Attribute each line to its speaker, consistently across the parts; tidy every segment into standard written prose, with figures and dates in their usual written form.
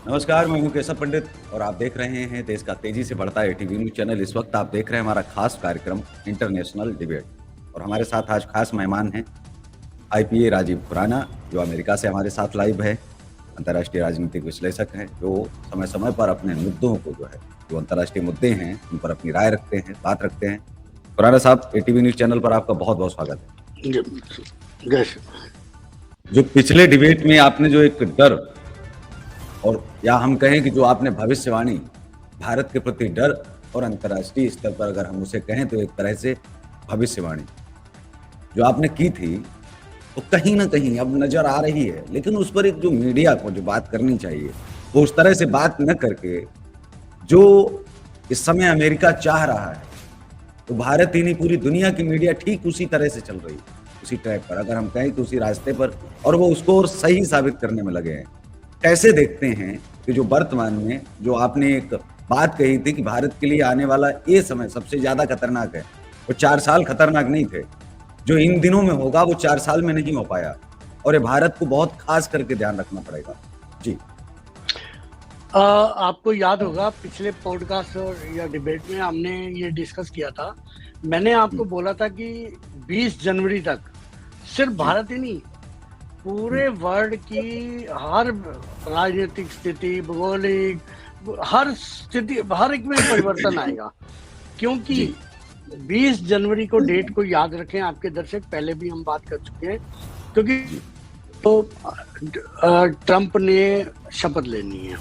Speaker 1: नमस्कार, मैं हूं केशव पंडित और आप देख रहे हैं देश का तेजी से बढ़ता एटीवी न्यूज चैनल। इस वक्त आप देख रहे हैं हमारा खास कार्यक्रम इंटरनेशनल डिबेट और हमारे साथ आज खास मेहमान हैं आईपीए राजीव खुराना, जो अमेरिका से हमारे साथ लाइव है। अंतर्राष्ट्रीय राजनीतिक विश्लेषक हैं जो समय समय पर अपने मुद्दों को जो अंतर्राष्ट्रीय मुद्दे हैं उन पर अपनी राय रखते हैं, बात रखते हैं। खुराना साहब, एटीवी न्यूज चैनल पर आपका बहुत बहुत स्वागत है। जो पिछले डिबेट में आपने जो एक डर और या हम कहें कि जो आपने भविष्यवाणी भारत के प्रति डर और अंतर्राष्ट्रीय स्तर पर अगर हम उसे कहें तो एक तरह से भविष्यवाणी जो आपने की थी, तो कहीं ना कहीं अब नजर आ रही है, लेकिन उस पर एक जो मीडिया को जो बात करनी चाहिए वो उस तरह से बात न करके जो इस समय अमेरिका चाह रहा है, तो भारत ही नहीं पूरी दुनिया की मीडिया ठीक उसी तरह से चल रही है, उसी ट्रैक पर अगर हम कहें तो उसी रास्ते पर, और वो उसको और सही साबित करने में लगे हैं। कैसे देखते हैं कि जो वर्तमान में जो आपने एक बात कही थी कि भारत के लिए आने वाला ये समय सबसे ज्यादा खतरनाक है, वो 4 साल खतरनाक नहीं थे, जो इन दिनों में होगा वो 4 साल में नहीं हो पाया, और ये भारत को बहुत खास करके ध्यान रखना पड़ेगा। जी
Speaker 2: आपको याद होगा पिछले पॉडकास्ट या डिबेट में हमने ये डिस्कस किया था। मैंने आपको बोला था कि 20 जनवरी तक सिर्फ भारत ही नहीं, पूरे वर्ल्ड की हर राजनीतिक स्थिति, भौगोलिक हर स्थिति, हर एक में परिवर्तन आएगा। क्योंकि 20 जनवरी को डेट को याद रखें आपके दर्शक, पहले भी हम बात कर चुके हैं, क्योंकि तो ट्रंप ने शपथ लेनी है।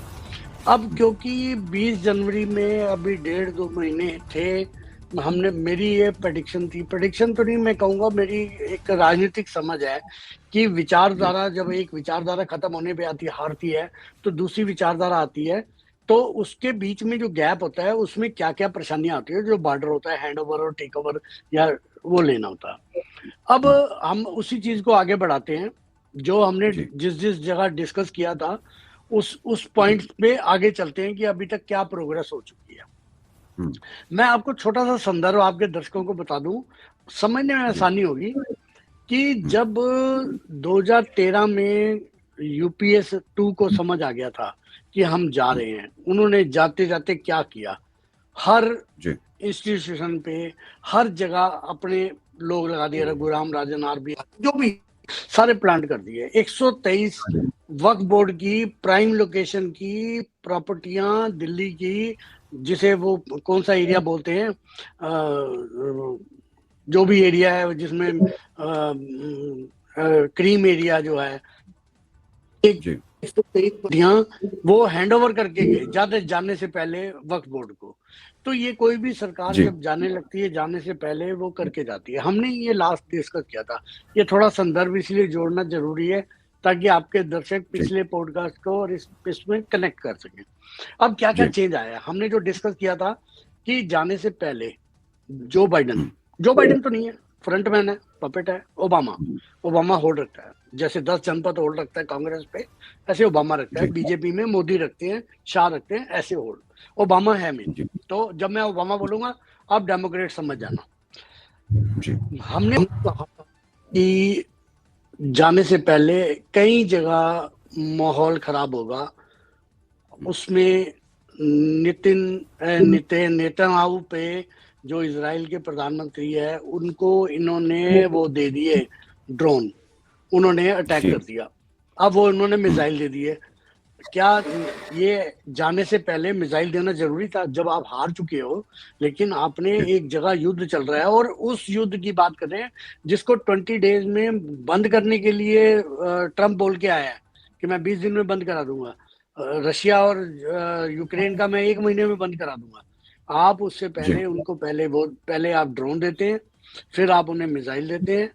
Speaker 2: अब क्योंकि 20 जनवरी में अभी 1.5-2 महीने थे, हमने मेरी ये प्रेडिक्शन थी, प्रेडिक्शन तो नहीं मैं कहूँगा, मेरी एक राजनीतिक समझ है कि विचारधारा, जब एक विचारधारा खत्म होने पे आती हारती है तो दूसरी विचारधारा आती है, तो उसके बीच में जो गैप होता है उसमें क्या क्या परेशानियां आती है, जो बॉर्डर होता है, हैंड ओवर और टेक ओवर या वो लेना होता है। अब हम उसी चीज को आगे बढ़ाते हैं, जो हमने जिस जिस जगह डिस्कस किया था उस पॉइंट पे आगे चलते हैं कि अभी तक क्या प्रोग्रेस हो चुकी है। मैं आपको छोटा सा संदर्भ आपके दर्शकों को बता दूं, समझने में आसानी होगी कि जब 2013 में यूपीएस 2 को समझ आ गया था कि हम जा रहे हैं, उन्होंने जाते जाते क्या किया, हर इंस्टीट्यूशन पे हर जगह अपने लोग लगा दिए, रघुराम राजन, आरबी, जो भी सारे प्लांट कर दिए। 123 वक्फ बोर्ड की प्राइम लोकेशन की प्रॉपर्टियां दिल्ली की, जिसे वो कौन सा एरिया बोलते हैं, जो भी एरिया है जिसमें क्रीम एरिया जो है, एक वो हैंड ओवर करके गए जाने से पहले वक्फ बोर्ड को। तो ये कोई भी सरकार जब जाने लगती है, जाने से पहले वो करके जाती है। हमने ये लास्ट डिस्कस किया था, ये थोड़ा संदर्भ इसलिए जोड़ना जरूरी है ताकि आपके दर्शक पिछले पॉडकास्ट को और इसमें कनेक्ट कर सकें। अब क्या क्या चेंज आया, हमने जो डिस्कस किया था कि जाने से पहले जो बाइडेन तो नहीं है, फ्रंटमैन है, पपेट है, ओबामा होल्ड रखता है, जैसे 10 जनपद होल्ड रखता है कांग्रेस पे, ऐसे ओबामा रखता है। बीजेपी में मोदी रखते हैं, शाह रखते हैं, ऐसे होल्ड ओबामा है मेन। तो जब मैं ओबामा बोलूंगा आप डेमोक्रेट समझ जाना। हमने कहा कि जाने से पहले कई जगह माहौल खराब होगा, उसमें नेतन्याहू पे, जो इजराइल के प्रधानमंत्री है, उनको इन्होंने वो दे दिए ड्रोन, उन्होंने अटैक कर दिया। अब वो उन्होंने मिसाइल दे दिए। क्या ये जाने से पहले मिसाइल देना जरूरी था जब आप हार चुके हो? लेकिन आपने एक जगह युद्ध चल रहा है और उस युद्ध की बात कर रहे हैं जिसको 20 डेज में बंद करने के लिए ट्रंप बोल के आया है कि मैं 20 दिन में बंद करा दूंगा। रशिया और यूक्रेन का मैं 1 महीने में बंद करा दूंगा। आप उससे पहले उनको पहले आप ड्रोन देते हैं, फिर आप उन्हें मिसाइल देते हैं।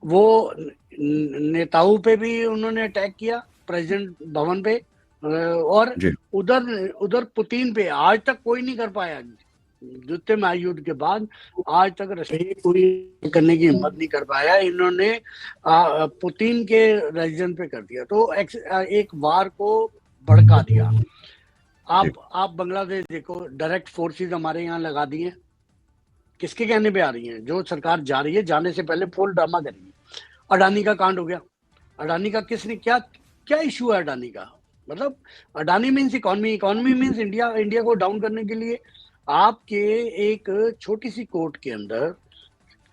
Speaker 2: वो नेताओं पे भी उन्होंने अटैक किया, प्रेसिडेंट भवन पे, और उधर पुतिन पे आज तक कोई नहीं कर पाया। द्वितीय महायुद्ध के बाद आज तक रशिया कोई करने की हिम्मत नहीं कर पाया, इन्होंने पुतिन के रेजिडेंट पे कर दिया। तो एक वार को भड़का दिया। आप बांग्लादेश देखो, डायरेक्ट फोर्सेस हमारे यहाँ लगा दिए, किसके कहने पे आ रही हैं? जो सरकार जा रही है, जाने से पहले फुल ड्रामा करेगी। अडानी का कांड हो गया, अडानी का किसने क्या इशू है? अडानी का मतलब Adani means economy, economy means India, India को डाउन करने के लिए आपके एक छोटी सी कोर्ट के अंदर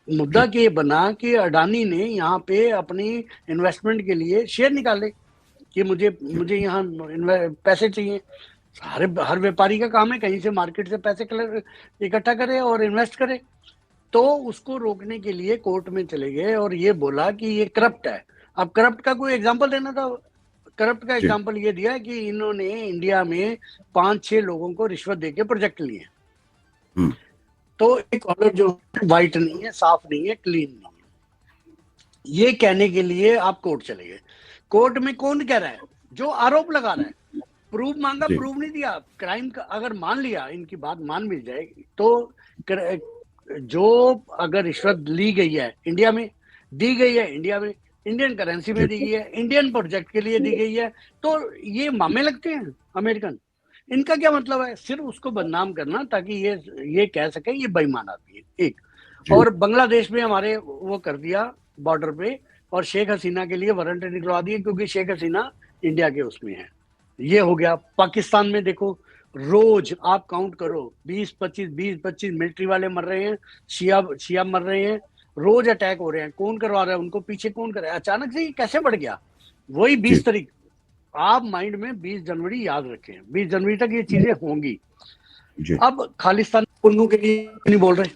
Speaker 2: मुद्दा
Speaker 1: जी
Speaker 2: के बना कि अडानी ने यहाँ पे अपनी इन्वेस्टमेंट के लिए शेयर निकाले कि मुझे
Speaker 1: जी
Speaker 2: मुझे यहाँ पैसे चाहिए। हर व्यापारी का काम है कहीं से मार्केट से पैसे इकट्ठा करे और इन्वेस्ट करे। तो उसको रोकने के लिए कोर्ट में चले गए और ये बोला कि ये करप्ट है। अब करप्ट का कोई एग्जांपल देना था, करप्ट का
Speaker 1: जी
Speaker 2: एग्जांपल ये दिया कि इन्होंने इंडिया में 5-6 लोगों को रिश्वत देके प्रोजेक्ट लिए।
Speaker 1: हम्म,
Speaker 2: तो एक ऑर्डर जो वाइट नहीं है, साफ नहीं है, क्लीन नहीं है, ये कहने के लिए आप कोर्ट चले गए। कोर्ट में कौन कह रहा है? जो आरोप लगा रहा है। प्रूफ मांगा,
Speaker 1: जी
Speaker 2: प्रूफ नहीं दिया। क्राइम का अगर मान लिया, इनकी बात मान मिल जाएगी तो जो अगर रिश्वत ली गई है इंडिया में, दी गई है इंडिया में, इंडियन करेंसी में
Speaker 1: जी
Speaker 2: दी गई है, इंडियन प्रोजेक्ट के लिए दी गई है, तो ये मामे लगते हैं अमेरिकन। इनका क्या मतलब है? सिर्फ उसको बदनाम करना ताकि ये कह सके ये बेईमान आदमी है। एक
Speaker 1: जी
Speaker 2: और बांग्लादेश में हमारे वो कर दिया बॉर्डर पे, और शेख हसीना के लिए वारंट निकलवा दिए क्योंकि शेख हसीना इंडिया के उसमें है। ये हो गया। पाकिस्तान में देखो, रोज आप काउंट करो 20-25 मिलिट्री वाले मर रहे हैं, शिया शिया मर रहे हैं, रोज अटैक हो रहे हैं। कौन करवा रहा है उनको? पीछे कौन कर रहा है? अचानक से ये कैसे बढ़ गया? वही
Speaker 1: जी
Speaker 2: 20 तारीख, आप माइंड में 20 जनवरी याद रखें, 20 जनवरी तक ये चीजें होंगी।
Speaker 1: जी
Speaker 2: अब खालिस्तान उन्नू के लिए नहीं बोल रहे,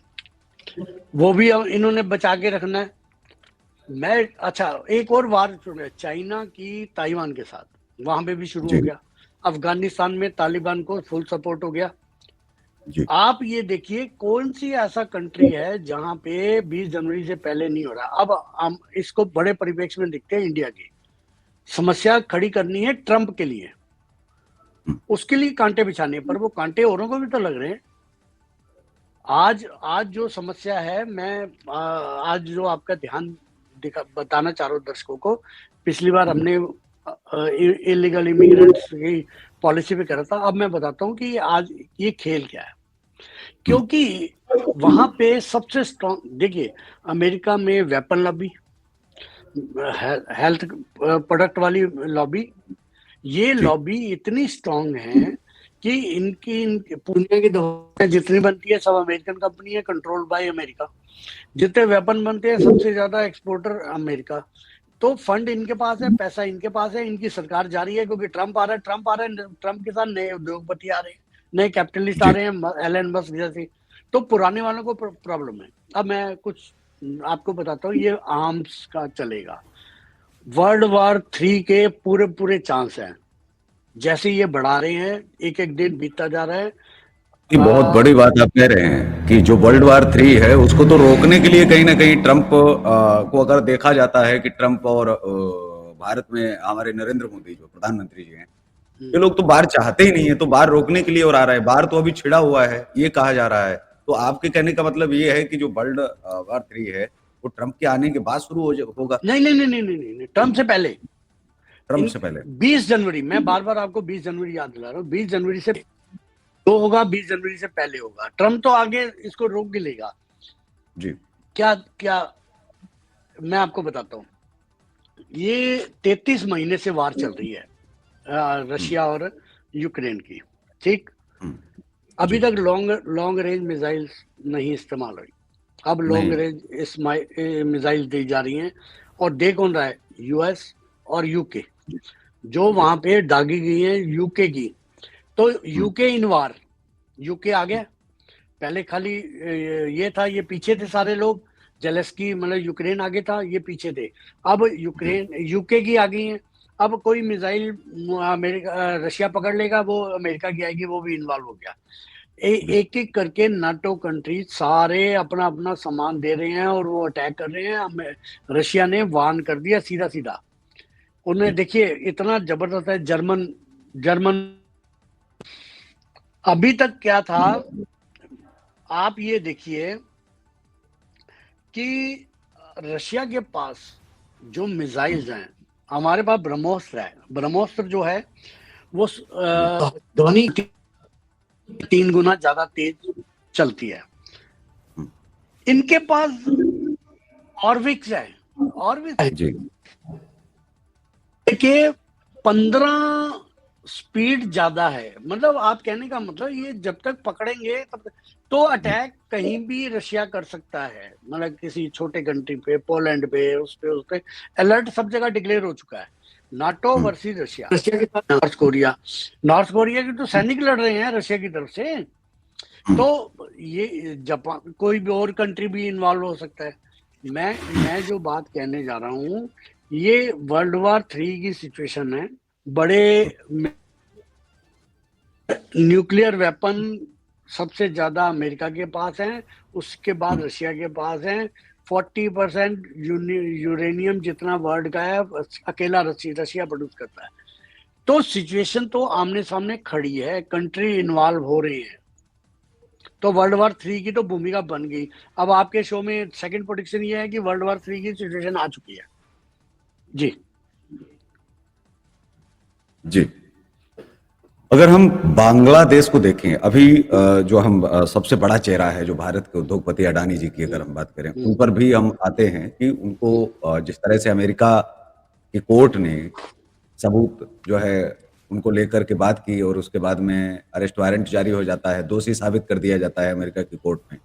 Speaker 2: वो भी अब इन्होंने बचा के रखना है। मैं अच्छा एक और वार सुने, चाइना की ताइवान के साथ, वहां पे भी शुरू हो
Speaker 1: जी
Speaker 2: गया। अफगानिस्तान में तालिबान को फुल सपोर्ट हो गया।
Speaker 1: जी
Speaker 2: आप ये देखिए कौन सी ऐसा कंट्री है जहां पे 20 जनवरी से पहले नहीं हो रहा। अब हम इसको बड़े परिप्रेक्ष्य में देखते हैं। इंडिया की समस्या खड़ी करनी है ट्रंप के लिए, उसके लिए कांटे बिछाने, पर वो कांटे औरों को भी तो लग रहे हैं। आज आज जो समस्या है, मैं आज जो आपका ध्यान बताना चाह रहा हूँ दर्शकों को, पिछली बार हमने इलीगल इमिग्रेंट्स की पॉलिसी पे करा था। अब मैं बताता हूँ कि आज ये खेल क्या है। क्योंकि वहां पे सबसे स्ट्रॉन्ग, देखिए अमेरिका में वेपन लॉबी, हेल्थ प्रोडक्ट वाली लॉबी, ये
Speaker 1: जी
Speaker 2: लॉबी इतनी स्ट्रांग है कि इनकी पुणे की दवाएं जितनी बनती है सब अमेरिकन कंपनी है, कंट्रोल्ड बाय अमेरिका। जितने वेपन बनते हैं सबसे ज्यादा एक्सपोर्टर अमेरिका। तो फंड इनके पास है, पैसा इनके पास है, इनकी सरकार जारी है क्योंकि ट्रंप आ रहा है, ट्रंप आ रहा है, ट्रंप के साथ नए उद्योगपति आ रहे हैं, नए कैपिटलिस्ट आ
Speaker 1: जी
Speaker 2: रहे हैं, एलन मस्क जैसे। तो पुराने वालों को प्रॉब्लम है। अब मैं कुछ आपको बताता हूँ, ये आर्म्स का चलेगा। वर्ल्ड वॉर 3 के पूरे पूरे चांस हैं। जैसे ये बढ़ा रहे हैं, एक एक दिन बीतता जा रहा है।
Speaker 1: ये बहुत बड़ी बात आप कह रहे हैं कि जो वर्ल्ड वार 3 है उसको तो रोकने के लिए कहीं ना कहीं ट्रंप को अगर देखा जाता है कि ट्रंप और भारत में हमारे नरेंद्र मोदी जो प्रधानमंत्री जी हैं, ये लोग तो बाहर चाहते ही नहीं है, तो बाहर रोकने के लिए और आ रहा है। बाहर तो अभी छिड़ा हुआ है ये कहा जा रहा है। तो आपके कहने का मतलब ये है कि जो वर्ल्ड वार 3 है वो ट्रंप के आने के बाद शुरू होगा?
Speaker 2: नहीं नहीं नहीं नहीं नहीं नहीं, नहीं, ट्रंप से पहले।
Speaker 1: ट्रंप
Speaker 2: इन
Speaker 1: से पहले?
Speaker 2: 20 जनवरी, मैं बार बार आपको 20 जनवरी याद दिला रहा हूँ, 20 जनवरी से तो होगा, 20 जनवरी से पहले होगा। ट्रंप तो आगे इसको रोक भी लेगा।
Speaker 1: जी
Speaker 2: क्या क्या मैं आपको बताता हूँ। ये 33 महीने से वार चल रही है
Speaker 1: हम्म,
Speaker 2: रशिया और यूक्रेन की, ठीक।
Speaker 1: हम्म,
Speaker 2: अभी
Speaker 1: जी
Speaker 2: तक लॉन्ग लॉन्ग रेंज मिसाइल्स नहीं इस्तेमाल हुई, अब लॉन्ग
Speaker 1: नहीं
Speaker 2: रेंज मिसाइल दी जा रही हैं। और दे कौन रहा है? यूएस और यूके,
Speaker 1: जी
Speaker 2: जो
Speaker 1: जी
Speaker 2: वहां पे दागी गई है यूके की। तो
Speaker 1: हम्म,
Speaker 2: यूके इन वार, यूके आ गया। पहले खाली ये था, ये पीछे थे सारे लोग, जेलेस्की मतलब यूक्रेन आगे था, ये पीछे थे। अब
Speaker 1: जी
Speaker 2: यूक्रेन यूके की आ गई है। अब कोई मिसाइल अमेरिका रशिया पकड़ लेगा, वो अमेरिका की आएगी, वो भी इन्वॉल्व हो गया।
Speaker 1: जी
Speaker 2: एक एक करके नाटो कंट्री सारे अपना अपना सामान दे रहे हैं और वो अटैक कर रहे हैं। रशिया ने वार्न कर दिया सीधा सीधा। उन्हें
Speaker 1: जी
Speaker 2: देखिए इतना जबरदस्त है। जर्मन जर्मन अभी तक क्या था, आप ये देखिए कि रशिया के पास जो मिसाइल्स हैं, हमारे पास ब्रह्मोस्त्र है। ब्रह्मोस्त्र जो है वो
Speaker 1: जी
Speaker 2: ध्वनि 3 गुना ज्यादा तेज चलती है।
Speaker 1: हम्म,
Speaker 2: इनके पास ऑर्विक्स है, ऑर्विक्स
Speaker 1: जी
Speaker 2: के 15 स्पीड ज्यादा है, मतलब आप कहने का मतलब ये जब तक पकड़ेंगे तब तक, तो अटैक कहीं भी रशिया कर सकता है, मतलब किसी छोटे कंट्री पे, पोलैंड पे, उस पे अलर्ट सब जगह डिक्लेयर हो चुका है। नाटो
Speaker 1: हम्म,
Speaker 2: वर्सेस रशिया, रशिया के साथ नॉर्थ कोरिया के तो सैनिक लड़ रहे हैं रशिया की तरफ से,
Speaker 1: हम्म,
Speaker 2: तो ये जापान, कोई भी और कंट्री भी इन्वॉल्व हो सकता है। मैं जो बात कहने जा रहा हूँ, ये वर्ल्ड वॉर 3 की सिचुएशन है। बड़े न्यूक्लियर वेपन सबसे ज्यादा अमेरिका के पास है, उसके बाद
Speaker 1: हम्म,
Speaker 2: रशिया के पास है। 40% यूरेनियम जितना वर्ल्ड का है अकेला रशिया प्रोड्यूस करता है। तो सिचुएशन तो आमने सामने खड़ी है, कंट्री इन्वॉल्व हो रही है, तो वर्ल्ड वॉर 3 की तो भूमिका बन गई। अब आपके शो में सेकंड प्रोडिक्शन ये है कि वर्ल्ड वॉर 3 की सिचुएशन आ चुकी है। जी
Speaker 1: जी। अगर हम बांग्लादेश को देखें, अभी जो हम सबसे बड़ा चेहरा है जो भारत के उद्योगपति अडानी जी की अगर हम बात करें, उन पर भी हम आते हैं कि उनको जिस तरह से अमेरिका की कोर्ट ने सबूत जो है उनको लेकर के बात की और उसके बाद में अरेस्ट वारंट जारी हो जाता है, दोषी साबित कर दिया जाता है अमेरिका की कोर्ट में,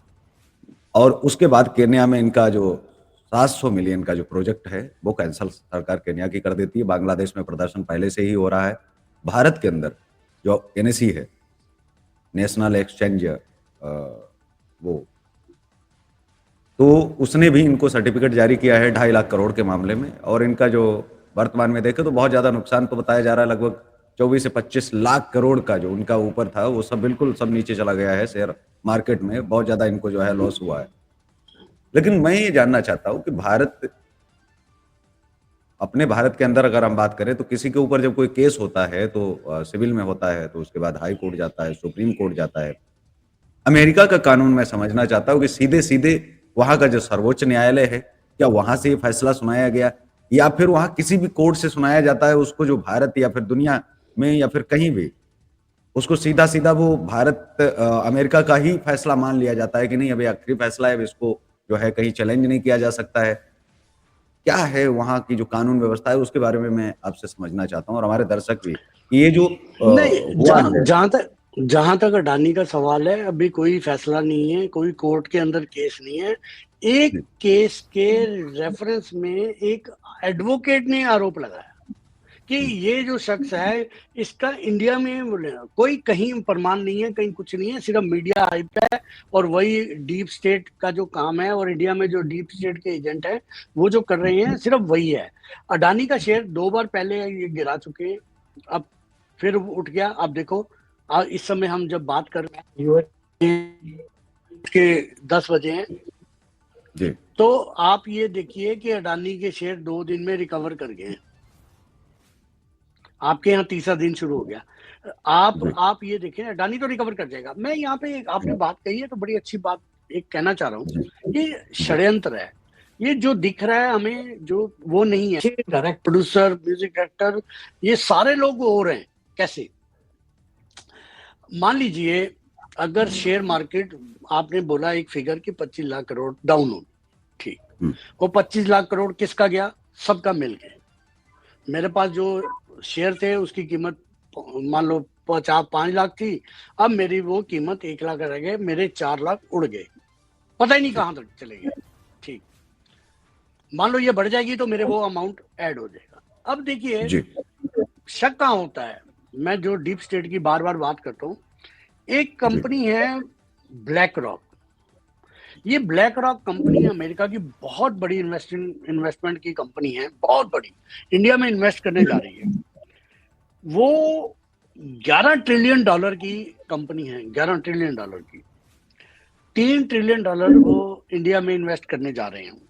Speaker 1: और उसके बाद केन्या में इनका जो 700 मिलियन का जो प्रोजेक्ट है वो कैंसिल सरकार केन्या की कर देती है। बांग्लादेश में प्रदर्शन पहले से ही हो रहा है। भारत के अंदर जो एनएसी है, नेशनल एक्सचेंज, वो तो उसने भी इनको सर्टिफिकेट जारी किया है 2.5 लाख करोड़ के मामले में, और इनका जो वर्तमान में देखे तो बहुत ज्यादा नुकसान तो बताया जा रहा है, लगभग 24 से 25 लाख करोड़ का जो उनका ऊपर था वो सब बिल्कुल सब नीचे चला गया है। शेयर मार्केट में बहुत ज्यादा इनको जो है लॉस हुआ है। लेकिन मैं ये जानना चाहता हूँ कि भारत, अपने भारत के अंदर अगर हम बात करें तो किसी के ऊपर जब कोई केस होता है तो सिविल में होता है, तो उसके बाद हाई कोर्ट जाता है, सुप्रीम कोर्ट जाता है। अमेरिका का कानून मैं समझना चाहता हूँ कि सीधे सीधे वहां का जो सर्वोच्च न्यायालय है, क्या वहां से ये फैसला सुनाया गया, या फिर वहां किसी भी कोर्ट से सुनाया जाता है उसको, जो भारत या फिर दुनिया में या फिर कहीं भी उसको सीधा सीधा वो भारत अमेरिका का ही फैसला मान लिया जाता है कि नहीं, अभी आखिरी फैसला है, अब इसको जो है कहीं चैलेंज नहीं किया जा सकता है। क्या है वहाँ की जो कानून व्यवस्था है उसके बारे में मैं आपसे समझना चाहता हूँ, और हमारे दर्शक भी, ये जो
Speaker 2: नहीं,
Speaker 1: हुआ है।
Speaker 2: जहां तक अडानी का सवाल है, अभी कोई फैसला नहीं है, कोई कोर्ट के अंदर केस नहीं है। एक
Speaker 1: जी,
Speaker 2: केस के रेफरेंस में एक एडवोकेट ने आरोप लगाया कि ये जो शख्स है, इसका इंडिया में कोई कहीं प्रमाण नहीं है, कहीं कुछ नहीं है, सिर्फ मीडिया हाइप है, और वही डीप स्टेट का जो काम है, और इंडिया में जो डीप स्टेट के एजेंट है वो जो कर रहे हैं, सिर्फ वही है। अडानी का शेयर 2 बार पहले ये गिरा चुके हैं, अब फिर उठ गया। अब देखो, इस समय हम जब बात कर रहे हैं यूएस के 10 बजे हैं,
Speaker 1: जी,
Speaker 2: तो आप ये देखिए कि अडानी के शेयर 2 दिन में रिकवर कर गए हैं। आपके यहाँ तीसरा दिन शुरू हो गया।
Speaker 1: जी,
Speaker 2: आप ये देखें, अडानी तो रिकवर कर जाएगा। मैं यहाँ पे एक आपने बात कही है तो बड़ी अच्छी बात एक कहना चाह रहा हूँ,
Speaker 1: जी,
Speaker 2: ये
Speaker 1: जी,
Speaker 2: षड्यंत्र है। ये जो दिख रहा है हमें, जो वो नहीं है, डायरेक्ट प्रोड्यूसर, म्यूजिक डायरेक्टर, ये सारे लोग हो रहे हैं। कैसे? मान लीजिए, अगर शेयर मार्केट, आपने बोला एक फिगर कि 25 लाख करोड़ डाउन हो, ठीक,
Speaker 1: हम्म,
Speaker 2: वो 25 लाख करोड़ किसका गया? सबका मिल गया। मेरे पास जो शेयर थे उसकी कीमत मान लो 5 लाख थी, अब मेरी वो कीमत 1 लाख रह गए, मेरे 4 लाख उड़ गए, पता ही नहीं
Speaker 1: जी,
Speaker 2: कहां तक चले गए। ठीक, मान लो ये बढ़ जाएगी तो मेरे वो अमाउंट ऐड हो जाएगा। अब देखिए,
Speaker 1: जी,
Speaker 2: शक कहाँ होता है? मैं जो डीप स्टेट की बार बार बात करता हूँ, एक
Speaker 1: जी,
Speaker 2: कंपनी है ब्लैक रॉक। ये ब्लैक रॉक कंपनी अमेरिका की बहुत बड़ी इन्वेस्टमेंट की कंपनी है, बहुत बड़ी, इंडिया में इन्वेस्ट करने जा रही है। वो 11 ट्रिलियन डॉलर की कंपनी है, 11 ट्रिलियन डॉलर की। 3 ट्रिलियन डॉलर वो इंडिया में इन्वेस्ट करने जा रहे हैं।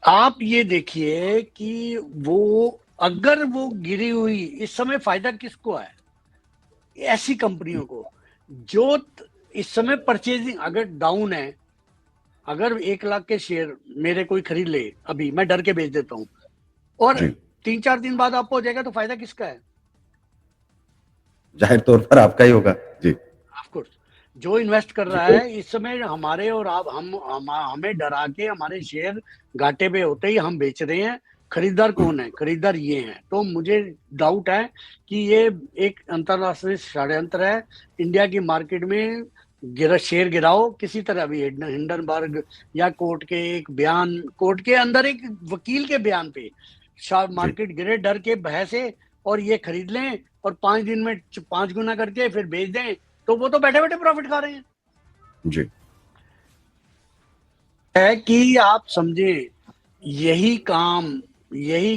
Speaker 2: आप ये देखिए कि वो, अगर वो गिरी हुई, इस समय फायदा किसको है? ऐसी कंपनियों को जो इस समय परचेजिंग अगर डाउन है। अगर 1 लाख के शेयर मेरे कोई खरीद ले, अभी मैं डर के बेच देता हूं, और
Speaker 1: जी,
Speaker 2: 3-4 दिन बाद आपको हो जाएगा, तो फायदा किसका है?
Speaker 1: जाहिर तौर पर आपका ही होगा। जी,
Speaker 2: ऑफ कोर्स, जो इन्वेस्ट कर
Speaker 1: जी,
Speaker 2: रहा है इस समय हमारे, और आप हमें डरा के हमारे शेयर घाटे पे होते ही हम बेच रहे हैं, खरीदार कौन है, खरीदार ये हैं। तो मुझे डाउट है कि ये एक अंतरराष्ट्रीय षड्यंत्र है, इंडिया की मार्केट में शेयर गिराओ किसी तरह भी। हिंडनबर्ग या कोर्ट के एक बयान, कोर्ट के अंदर एक वकील के बयान पे
Speaker 1: जी
Speaker 2: मार्केट गिरे डर के, भय से, और ये खरीद लें और 5 दिन में 5 गुना करके फिर बेच दें, तो वो तो बैठे बैठे प्रॉफिट खा रहे हैं।
Speaker 1: जी
Speaker 2: है कि आप समझे, यही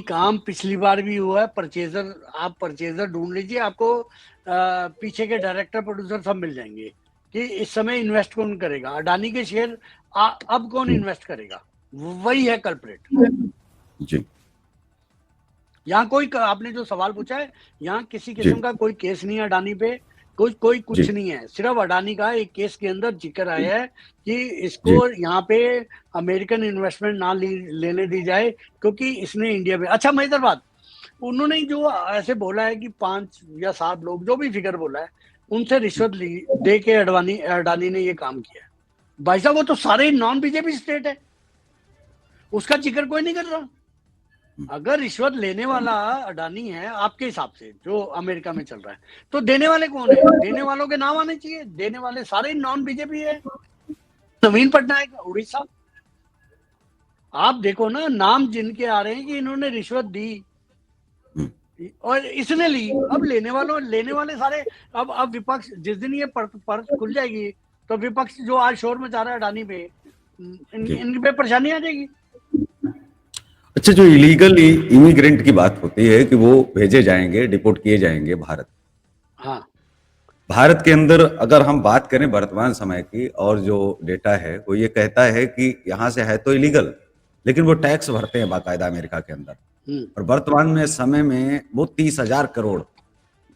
Speaker 2: काम पिछली बार भी हुआ है। परचेजर, आप परचेजर ढूंढ लीजिए, आपको पीछे के डायरेक्टर प्रोड्यूसर सब मिल जाएंगे कि इस समय इन्वेस्ट कौन करेगा। अडानी के शेयर अब कौन इन्वेस्ट करेगा, वही है कल्प्रेट।
Speaker 1: जी
Speaker 2: यहाँ कोई, आपने जो सवाल पूछा है, यहाँ किसी
Speaker 1: जी
Speaker 2: किस्म का कोई केस नहीं है अडानी पे, कोई कुछ
Speaker 1: जी
Speaker 2: नहीं है। सिर्फ अडानी का एक केस के अंदर जिक्र आया है कि इसको
Speaker 1: जी
Speaker 2: यहाँ पे अमेरिकन इन्वेस्टमेंट ना लेने दी जाए क्योंकि इसने इंडिया में। अच्छा मजेदार बात, उन्होंने जो ऐसे बोला है कि 5 या 7 लोग, जो भी फिगर बोला है, उनसे रिश्वत ली दे के अडानी ने ये काम किया है। भाई साहब वो तो सारे नॉन बीजेपी स्टेट है, उसका जिक्र कोई नहीं कर रहा। अगर रिश्वत लेने वाला अडानी है आपके हिसाब से, जो अमेरिका में चल रहा है, तो देने वाले कौन है? देने वालों के नाम आने चाहिए। देने वाले सारे नॉन बीजेपी है। नवीन पटनायक उड़ीसा, आप देखो ना नाम जिनके आ रहे हैं कि इन्होंने रिश्वत दी और इसने ली। अब लेने वाले सारे, अब विपक्ष, जिस दिन ये परत खुल जाएगी तो विपक्ष जो आज शोर मचा रहा है अडानी पे, इनकी पे परेशानी आ जाएगी।
Speaker 1: अच्छा, जो इलीगल इमिग्रेंट की बात होती है कि वो भेजे जाएंगे, डिपोर्ट किए जाएंगे भारत।
Speaker 2: हाँ,
Speaker 1: भारत के अंदर अगर हम बात करें वर्तमान समय की, और जो डेटा है वो ये कहता है कि यहाँ से है तो इलीगल, लेकिन वो टैक्स भरते हैं बाकायदा अमेरिका के अंदर। और वर्तमान में समय में वो 30,000 करोड़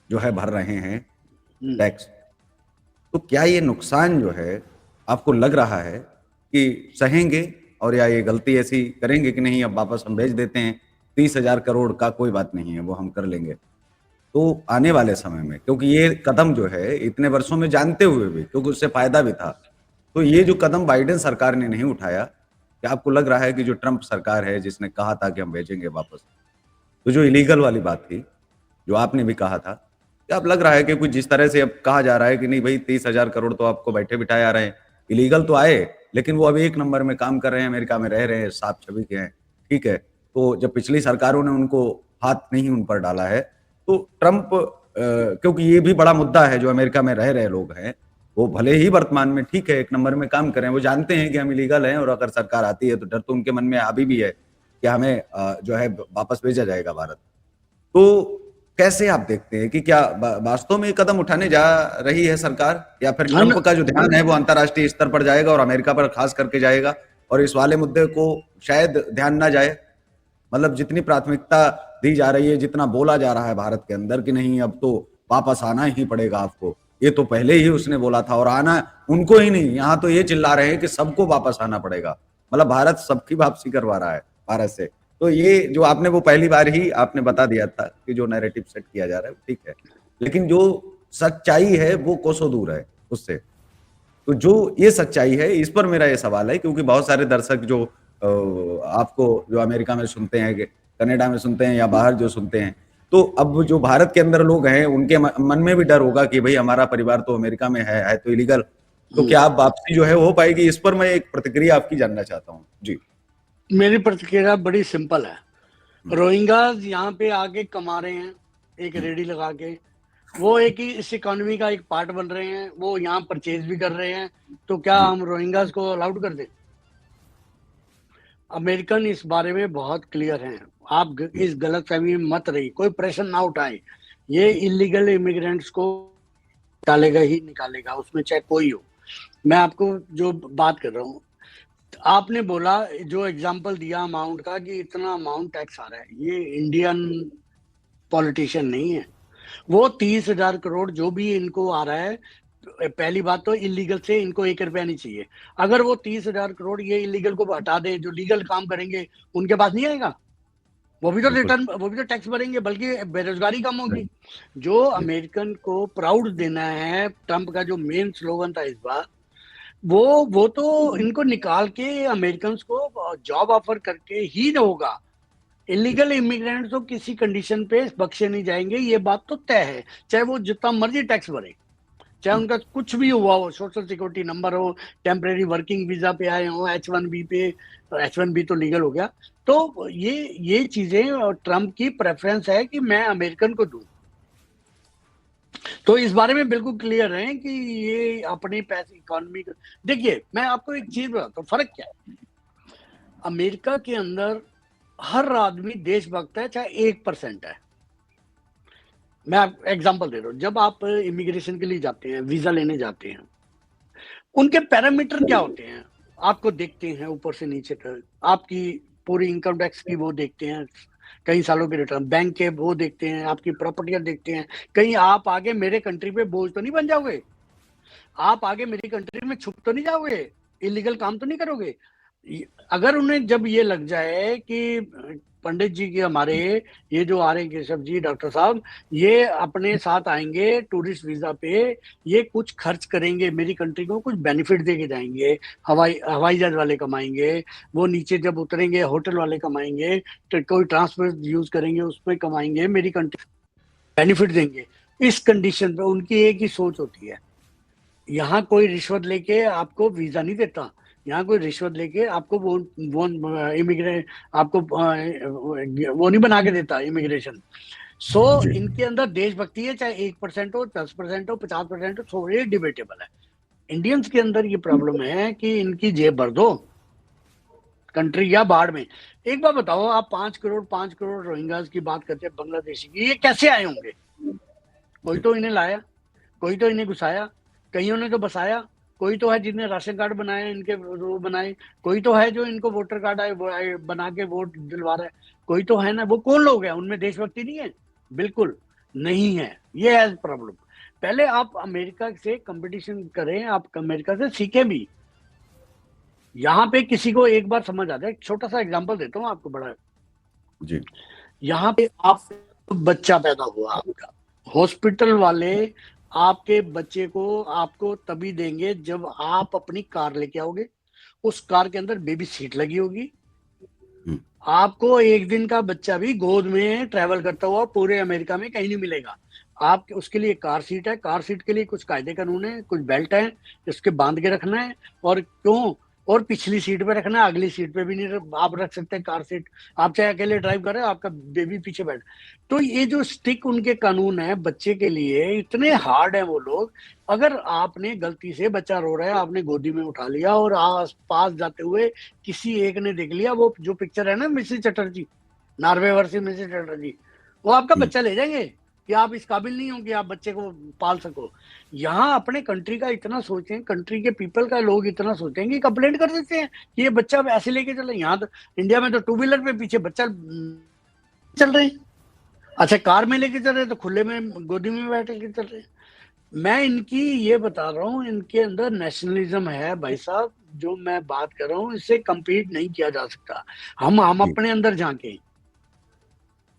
Speaker 1: जो है भर रहे हैं टैक्स। तो क्या ये नुकसान जो है आपको लग रहा है कि सहेंगे, और या ये गलती ऐसी करेंगे कि नहीं अब वापस हम भेज देते हैं, 30,000 करोड़ का कोई बात नहीं है, वो हम कर लेंगे। तो आने वाले समय में, क्योंकि ये कदम जो है इतने वर्षों में जानते हुए भी, क्योंकि उससे फायदा भी था, तो ये जो कदम बाइडेन सरकार ने नहीं उठाया, क्या आपको लग रहा है कि जो ट्रंप सरकार है जिसने कहा था कि हम भेजेंगे वापस, तो जो इलीगल वाली बात थी, जो आपने भी कहा था, क्या आप लग रहा है कि कुछ जिस तरह से अब कहा जा रहा है कि नहीं भाई 30,000 करोड़ तो आपको बैठे बिठाए आ रहे हैं, इलीगल तो आए लेकिन वो अब 1 नंबर में काम कर रहे हैं, अमेरिका में रह रहे हैं, साफ छवि के हैं, ठीक है। तो जब पिछली सरकारों ने उनको हाथ नहीं उन पर डाला है, तो ट्रंप क्योंकि ये भी बड़ा मुद्दा है, जो अमेरिका में रह रहे लोग हैं वो भले ही वर्तमान में ठीक है 1 नंबर में काम करें, वो जानते हैं कि हम इलीगल हैं, और अगर सरकार आती है तो डर तो उनके मन में अभी भी है कि हमें जो है वापस भेजा जाएगा भारत। तो कैसे आप देखते हैं कि क्या वास्तव में कदम उठाने जा रही है सरकार, या फिर ट्रंप का जो ध्यान है वो अंतर्राष्ट्रीय स्तर पर जाएगा और अमेरिका पर खास करके जाएगा, और इस वाले मुद्दे को शायद ध्यान ना जाए? मतलब जितनी प्राथमिकता दी जा रही है, जितना बोला जा रहा है भारत के अंदर कि नहीं अब तो वापस आना ही पड़ेगा आपको, ये तो पहले ही उसने बोला था, और आना उनको ही नहीं, यहाँ तो ये चिल्ला रहे हैं कि सबको वापस आना पड़ेगा। मतलब भारत सबकी वापसी करवा रहा है भारत से। तो ये जो आपने वो पहली बार ही आपने बता दिया था कि जो नैरेटिव सेट किया जा रहा है ठीक है, लेकिन जो सच्चाई है वो कोसों दूर है उससे। तो जो ये सच्चाई है इस पर मेरा ये सवाल है, क्योंकि बहुत सारे दर्शक जो आपको जो अमेरिका में सुनते हैं, कनाडा में सुनते हैं, या बाहर जो सुनते हैं, तो अब जो भारत के अंदर लोग हैं उनके मन में भी डर होगा कि भाई हमारा परिवार तो अमेरिका में है तो इलीगल, तो क्या आप वापसी जो है हो पाएगी? इस पर मैं एक प्रतिक्रिया आपकी जानना चाहता हूँ जी।
Speaker 2: मेरी प्रतिक्रिया बड़ी सिंपल है। रोहिंग्यास यहाँ पे आके कमा रहे हैं एक रेडी लगा के, वो एक ही इस इकोनॉमी का एक पार्ट बन रहे हैं, वो यहाँ परचेज भी कर रहे हैं, तो क्या हम रोहिंग्यास को अलाउड कर दें? अमेरिकन इस बारे में बहुत क्लियर हैं। आप इस गलतफहमी में मत रहिए, कोई प्रेशर ना उठाए। ये इलीगल इमिग्रेंट्स को निकालेगा ही निकालेगा, उसमें चाहे कोई हो। मैं आपको जो बात कर रहा हूँ, आपने बोला, जो एग्जांपल दिया अमाउंट का कि इतना अमाउंट टैक्स आ रहा है, ये इंडियन पॉलिटिशियन नहीं है। वो 30,000 करोड़ जो भी इनको आ रहा है, पहली बात तो इलीगल से इनको 1 रुपया नहीं चाहिए। अगर वो 30,000 करोड़ ये इलीगल को हटा दें, जो लीगल काम करेंगे उनके पास नहीं आएगा, वो भी तो रिटर्न, वो भी तो टैक्स भरेंगे, बल्कि बेरोजगारी कम होगी। जो अमेरिकन को प्राउड देना है, ट्रंप का जो मेन स्लोगन था इस बार, वो तो इनको निकाल के अमेरिकन को जॉब ऑफर करके ही होगा। इलीगल इमिग्रेंट तो किसी कंडीशन पे बख्शे नहीं जाएंगे, ये बात तो तय है, चाहे वो जितना मर्जी टैक्स भरे, चाहे उनका कुछ भी हुआ हो, सोशल सिक्योरिटी नंबर हो, टेम्परेरी वर्किंग वीजा पे आए हो, H1B पे, H1B तो लीगल हो गया। तो ये चीजें और ट्रम्प की प्रेफरेंस है कि मैं अमेरिकन को दूं। तो इस बारे में बिल्कुल क्लियर है कि ये अपने पैसे इकोनॉमी, देखिए मैं आपको एक चीज बताता हूँ, फर्क क्या है। अमेरिका के अंदर हर आदमी देशभक्त है, चाहे 1% है। मैं आप एग्जांपल दे रहा हूँ, जब आप इमिग्रेशन के लिए जाते हैं, वीजा लेने जाते हैं, उनके पैरामीटर क्या होते हैं? आपको देखते हैं ऊपर से नीचे तक, आपकी पूरी इनकम टैक्स की वो देखते हैं, कई सालों के रिटर्न, बैंक के वो देखते हैं, आपकी प्रॉपर्टियां देखते हैं, कहीं आप आगे मेरे कंट्री पे बोझ तो नहीं बन जाओगे, आप आगे मेरी कंट्री में छुप तो नहीं जाओगे, इलीगल काम तो नहीं करोगे। अगर उन्हें जब ये लग जाए कि पंडित जी के हमारे ये जो आ रहे हैं केशव जी, डॉक्टर साहब, ये अपने साथ आएंगे टूरिस्ट वीजा पे, ये कुछ खर्च करेंगे, मेरी कंट्री को कुछ बेनिफिट दे के जाएंगे, हवाई जहाज वाले कमाएंगे, वो नीचे जब उतरेंगे होटल वाले कमाएंगे, तो कोई ट्रांसपोर्ट यूज करेंगे उसमें कमाएंगे, मेरी कंट्री बेनिफिट देंगे। इस कंडीशन पे उनकी एक ही सोच होती है, यहाँ कोई रिश्वत लेके आपको वीजा नहीं देता, यहाँ कोई रिश्वत लेके आपको वो इमिग्रेट आपको वो नहीं बना के देता इमिग्रेशन। सो
Speaker 1: जी
Speaker 2: इनके अंदर देशभक्ति है, चाहे 1% हो, 10% हो, 50% हो, थोड़ी डिबेटेबल है। इंडियंस के अंदर ये प्रॉब्लम है कि इनकी जेब भर दो, कंट्री या बाढ़ में। एक बार बताओ, आप 5 करोड़ रोहिंग्यास की बात करते हैं, बांग्लादेशी की, ये कैसे आए होंगे? कोई तो इन्हें लाया, कोई तो इन्हें घुसाया, कईयों ने तो बसाया, कोई तो है जिन्हें राशन कार्ड बनाए, इनके वो बनाए, कोई तो है जो इनको वोटर कार्ड आए बना के वोट दिलवा रहा है, कोई तो है ना। वो कौन लोग हैं? उनमें देशभक्ति नहीं है? बिल्कुल नहीं है। ये है प्रॉब्लम। पहले आप अमेरिका से कंपटीशन करें, आप अमेरिका से सीखें भी। यहाँ पे किसी को एक बार समझ आता है, एक छोटा सा एग्जांपल देता हूँ आपको, बड़ा।
Speaker 1: जी
Speaker 2: यहाँ पे आप बच्चा पैदा हुआ आपका, हॉस्पिटल वाले आपके बच्चे को आपको तभी देंगे जब आप अपनी कार लेके आओगे, उस कार के अंदर बेबी सीट लगी होगी,
Speaker 1: हम्म,
Speaker 2: आपको एक दिन का बच्चा भी गोद में ट्रेवल करता हुआ पूरे अमेरिका में कहीं नहीं मिलेगा। आप उसके लिए कार सीट है, कार सीट के लिए कुछ कायदे कानून है, कुछ बेल्ट है, इसके बांध के रखना है। और क्यों? और पिछली सीट पे रखना है, अगली सीट पे भी नहीं आप रख सकते कार सीट। आप चाहे अकेले ड्राइव करें, आपका बेबी पीछे बैठ। तो ये जो स्टिक उनके कानून है बच्चे के लिए, इतने हार्ड है वो लोग। अगर आपने गलती से, बच्चा रो रहा है, आपने गोदी में उठा लिया और आस पास जाते हुए किसी एक ने देख लिया, वो जो पिक्चर है ना Mrs Chatterjee, Norway versus Mrs Chatterjee, वो आपका
Speaker 1: हम्म,
Speaker 2: बच्चा ले जाएंगे कि आप इस काबिल नहीं हो कि आप बच्चे को पाल सको। यहाँ अपने कंट्री का इतना सोचें, कंट्री के पीपल का लोग इतना सोचें कि कंप्लेंट कर देते हैं कि ये बच्चा ऐसे लेके चले। यहाँ तो इंडिया में तो टू व्हीलर पे पीछे बच्चा चल रहे हैं, अच्छा कार में लेके चल रहे हैं तो खुले में गोदी में बैठ के चल रहे हैं। मैं इनकी ये बता रहा हूँ, इनके अंदर नेशनलिज्म है भाई साहब। जो मैं बात कर रहा हूँ इससे कम्पीट नहीं किया जा सकता। हम
Speaker 1: जी
Speaker 2: अपने अंदर झांके,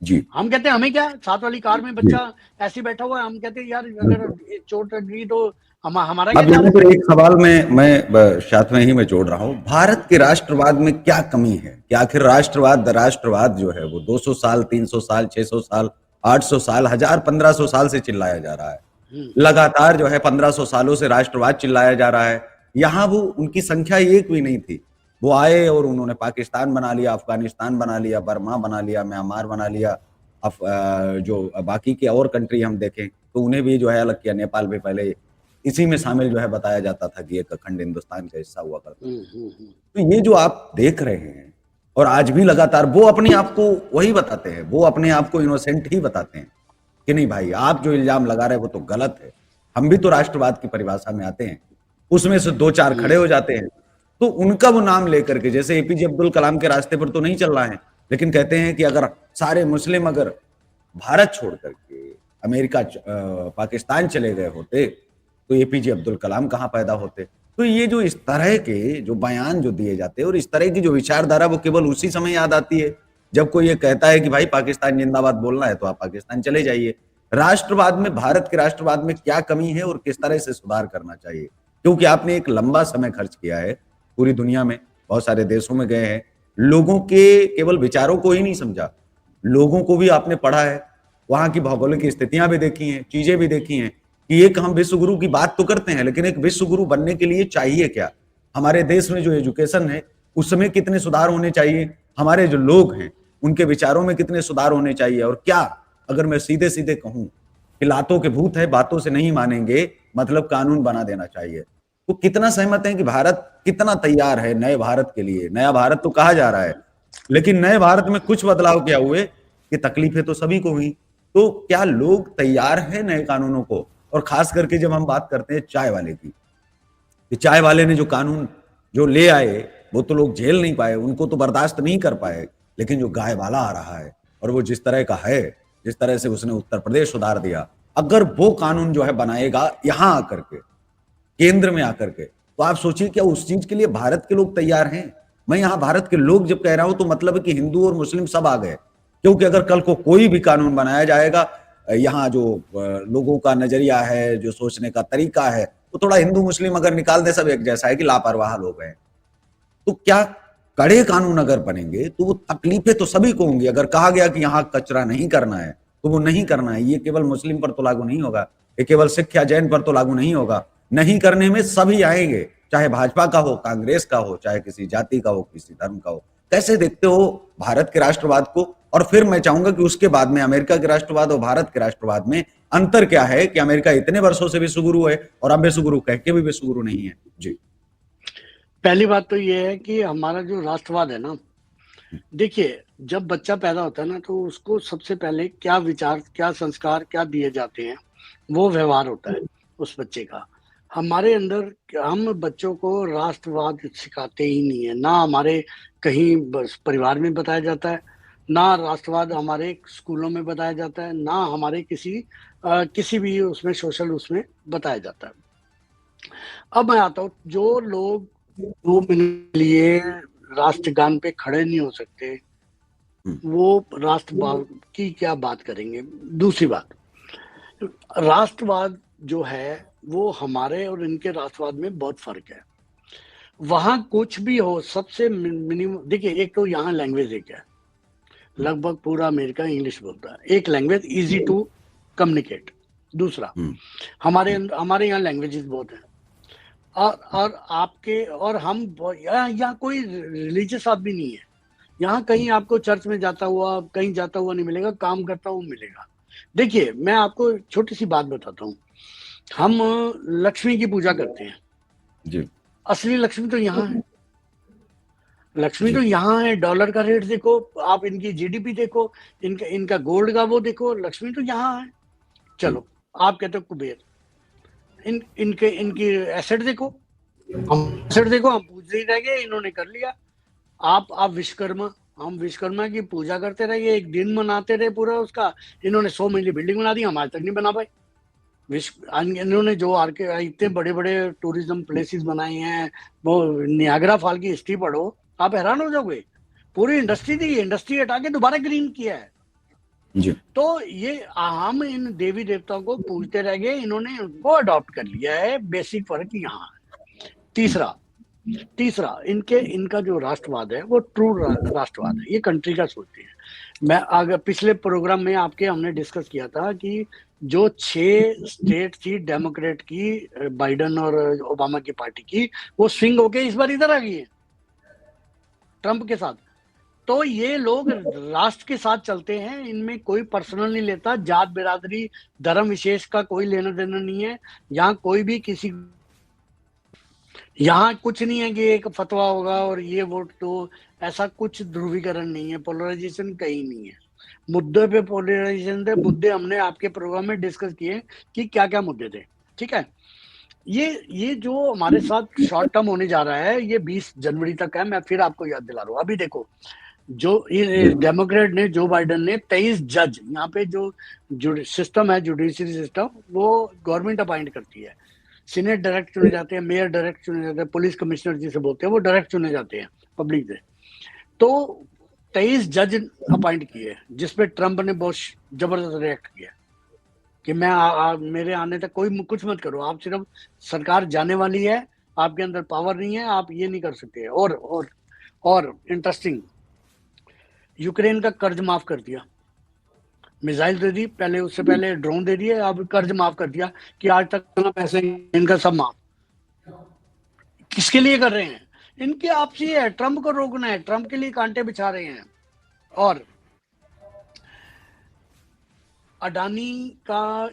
Speaker 1: जी
Speaker 2: हम कहते हैं हमें क्या, साथ वाली कार में
Speaker 1: जी।
Speaker 2: बच्चा ऐसे बैठा हुआ है, हम कहते हैं यार अगर चोट लग गई तो हमारा क्या
Speaker 1: अब
Speaker 2: जान
Speaker 1: यहाँ
Speaker 2: है।
Speaker 1: पर एक सवाल साथ में ही मैं जोड़ रहा हूँ, भारत के राष्ट्रवाद में क्या कमी है? कि आखिर राष्ट्रवाद जो है वो 200 साल, 300 साल, 600 साल, 800 साल, 1000, 1500 साल से चिल्लाया जा रहा है।
Speaker 2: हम्म,
Speaker 1: लगातार जो है 1500 सालों से राष्ट्रवाद चिल्लाया जा रहा है। यहाँ वो उनकी संख्या एक भी नहीं थी, वो आए और उन्होंने पाकिस्तान बना लिया, अफगानिस्तान बना लिया, बर्मा बना लिया, म्यांमार बना लिया। जो बाकी के और कंट्री हम देखें तो उन्हें भी जो है अलग किया। नेपाल भी पहले इसी में शामिल जो है बताया जाता था कि एक अखंड हिंदुस्तान का हिस्सा हुआ करता था।
Speaker 2: हम्म।
Speaker 1: तो ये जो आप देख रहे हैं, और आज भी लगातार वो अपने आप को वही बताते हैं, वो अपने आप को इनोसेंट ही बताते हैं कि नहीं भाई, आप जो इल्जाम लगा रहे हैं वो तो गलत है। हम भी तो राष्ट्रवाद की परिभाषा में आते हैं, उसमें से दो चार खड़े हो जाते हैं, तो उनका वो नाम लेकर के, जैसे एपीजे अब्दुल कलाम के रास्ते पर तो नहीं चल रहा है, लेकिन कहते हैं कि अगर सारे मुस्लिम अगर भारत छोड़ करके अमेरिका पाकिस्तान चले गए होते तो एपीजे अब्दुल कलाम कहाँ पैदा होते। तो ये जो इस तरह के जो बयान जो दिए जाते हैं और इस तरह की जो विचारधारा, वो केवल उसी समय याद आती है जब कोई ये कहता है कि भाई पाकिस्तान जिंदाबाद बोलना है तो आप पाकिस्तान चले जाइए। राष्ट्रवाद में, भारत के राष्ट्रवाद में क्या कमी है और किस तरह से सुधार करना चाहिए? क्योंकि आपने एक लंबा समय खर्च किया है, पूरी दुनिया में बहुत सारे देशों में गए हैं, लोगों के केवल विचारों को ही नहीं समझा, लोगों को भी आपने पढ़ा है, वहां की भौगोलिक स्थितियां भी देखी हैं, चीजें भी देखी हैं कि एक हम विश्व गुरु की बात तो करते हैं, लेकिन एक विश्व गुरु बनने के लिए चाहिए क्या? हमारे देश में जो एजुकेशन है उसमें कितने सुधार होने चाहिए, हमारे जो लोग हैं उनके विचारों में कितने सुधार होने चाहिए, और क्या अगर मैं सीधे सीधे कहूं कि लातों के भूत है, बातों से नहीं मानेंगे, मतलब कानून बना देना चाहिए। तो कितना सहमत है कि भारत कितना तैयार है नए भारत के लिए? नया भारत तो कहा जा रहा है, लेकिन नए भारत में कुछ बदलाव क्या हुए कि तकलीफें तो सभी को हुई। तो क्या लोग तैयार हैं नए कानूनों को? और खास करके जब हम बात करते हैं चाय वाले की, कि चाय वाले ने जो कानून जो ले आए वो तो लोग झेल नहीं पाए, उनको तो बर्दाश्त नहीं कर पाए, लेकिन जो गाय वाला आ रहा है और वो जिस तरह का है, जिस तरह से उसने उत्तर प्रदेश सुधार दिया, अगर वो कानून जो है बनाएगा यहां आकर के, केंद्र में आकर के, तो आप सोचिए क्या उस चीज के लिए भारत के लोग तैयार हैं? मैं यहां भारत के लोग जब कह रहा हूं तो मतलब है कि हिंदू और मुस्लिम सब आ गए, क्योंकि अगर कल को कोई भी कानून बनाया जाएगा, यहाँ जो लोगों का नजरिया है, जो सोचने का तरीका है, वो थोड़ा हिंदू मुस्लिम अगर निकाल दे सब एक जैसा है कि लापरवाह लोग हैं। तो क्या कड़े कानून अगर बनेंगे तो वो तकलीफें तो सभी को होंगी। अगर कहा गया कि यहाँ कचरा नहीं करना है तो वो नहीं करना है, ये केवल मुस्लिम पर तो लागू नहीं होगा, ये केवल सिख या जैन पर तो लागू नहीं होगा, नहीं करने में सभी आएंगे, चाहे भाजपा का हो, कांग्रेस का हो, चाहे किसी जाति का हो, किसी धर्म का हो। कैसे देखते हो भारत के राष्ट्रवाद को? और फिर मैं चाहूंगा कि उसके बाद में अमेरिका के राष्ट्रवाद और भारत के राष्ट्रवाद में अंतर क्या है कि अमेरिका इतने वर्षों से विश्वगुरु है और अब विश्वगुरु कह के भी विश्वगुरु नहीं है। जी,
Speaker 2: पहली बात तो ये है कि हमारा जो राष्ट्रवाद है ना, देखिए जब बच्चा पैदा होता है ना तो उसको सबसे पहले क्या विचार, क्या संस्कार, क्या दिए जाते हैं, वो व्यवहार होता है उस बच्चे का। हमारे अंदर हम बच्चों को राष्ट्रवाद सिखाते ही नहीं है, ना हमारे कहीं परिवार में बताया जाता है, ना राष्ट्रवाद हमारे स्कूलों में बताया जाता है, ना हमारे किसी भी उसमें सोशल उसमें बताया जाता है। अब मैं आता हूँ, जो लोग 2 मिनट के लिए राष्ट्रगान पे खड़े नहीं हो सकते, वो राष्ट्रवाद की क्या बात करेंगे? दूसरी बात, राष्ट्रवाद जो है वो हमारे और इनके राष्ट्रवाद में बहुत फर्क है। वहां कुछ भी हो, सबसे मिनिमम देखिए, एक तो यहाँ लैंग्वेज एक है, लगभग पूरा अमेरिका इंग्लिश बोलता है, एक लैंग्वेज इजी टू कम्युनिकेट। दूसरा, हमारे यहाँ लैंग्वेजेस बहुत हैं, और आपके और हम यहाँ कोई रिलीजियस आदमी नहीं है। यहाँ कहीं आपको चर्च में जाता हुआ, कहीं जाता हुआ नहीं मिलेगा, काम करता हुआ मिलेगा। देखिए मैं आपको छोटी सी बात बताता हूँ, हम लक्ष्मी की पूजा करते हैं,
Speaker 1: जी,
Speaker 2: असली लक्ष्मी तो यहाँ है, लक्ष्मी
Speaker 1: जी,
Speaker 2: तो यहाँ है। डॉलर का रेट देखो आप, इनकी जीडीपी देखो, इनका इनका गोल्ड का वो देखो, लक्ष्मी तो यहाँ है। चलो, आप कहते हो कुबेर, इनकी एसेट देखो, हम एसेट देखो, हम पूछ नहीं रह गए, इन्होंने कर लिया। आप विश्वकर्मा, हम विश्वकर्मा की पूजा करते रहे, एक दिन मनाते रहे पूरा उसका, इन्होंने 100 मंजिली बिल्डिंग बना दी, हम आज तक नहीं बना पाए। इन्होंने जो इतने बड़े बड़े टूरिज्म प्लेसेस बनाए हैं, वो नियाग्रा फॉल की हिस्ट्री पढ़ो, आप हैरान हो जाओगे। पूरी इंडस्ट्री थी, इंडस्ट्री हटा के दोबारा ग्रीन किया है।
Speaker 1: जी,
Speaker 2: तो ये हम इन देवी देवताओं को पूजते रह गए, इन्होंने उनको अडॉप्ट कर लिया है, बेसिक फर्क यहाँ है। तीसरा इनका जो राष्ट्रवाद है वो ट्रू राष्ट्रवाद है, ये कंट्री का सोचते हैं। मैं अगर पिछले प्रोग्राम में आपके हमने डिस्कस किया था कि जो 6 स्टेट थी डेमोक्रेट की, बाइडन और ओबामा की पार्टी की, वो स्विंग होके इस बार इधर आ गई है ट्रंप के साथ। तो ये लोग राष्ट्र के साथ चलते हैं, इनमें कोई पर्सनल नहीं लेता, जात बिरादरी धर्म विशेष का कोई लेना देना नहीं है। यहाँ कोई भी किसी, यहाँ कुछ नहीं है कि एक फतवा होगा और ये वोट तो, ऐसा कुछ ध्रुवीकरण नहीं है, पोलराइजेशन कहीं नहीं है। मुद्दे पे पोलराइजेशन थे, मुद्दे हमने आपके प्रोग्राम में डिस्कस किए कि क्या क्या मुद्दे थे, ठीक है। ये जो हमारे साथ शॉर्ट टर्म होने जा रहा है, ये 20 जनवरी तक है। मैं फिर आपको याद दिला रहा हूँ, अभी देखो, जो डेमोक्रेट ने, जो बाइडन ने 23 जज, यहाँ पे जो सिस्टम है जुडिशरी सिस्टम, वो गवर्नमेंट अपॉइंट करती है, सीनेट डायरेक्ट चुने जाते हैं, मेयर डायरेक्ट चुने जाते हैं, पुलिस कमिश्नर जिसे बोलते हैं वो डायरेक्ट चुने जाते हैं पब्लिक से। तो 23 जज अपॉइंट किए, जिसपे ट्रंप ने बहुत जबरदस्त रिएक्ट किया कि मेरे आने तक कोई कुछ मत करो, आप सिर्फ, सरकार जाने वाली है, आपके अंदर पावर नहीं है, आप ये नहीं कर सकते। और और इंटरेस्टिंग, यूक्रेन का कर्ज माफ कर दिया, मिसाइल दे दी, पहले उससे पहले ड्रोन दे दिए, अब कर्ज माफ कर दिया कि आज तक ना पैसे इनका सब माफ। किसके लिए कर रहे हैं? इनके आपसी है, ट्रंप को रोकना है, ट्रंप के लिए कांटे बिछा रहे हैं। और अडानी का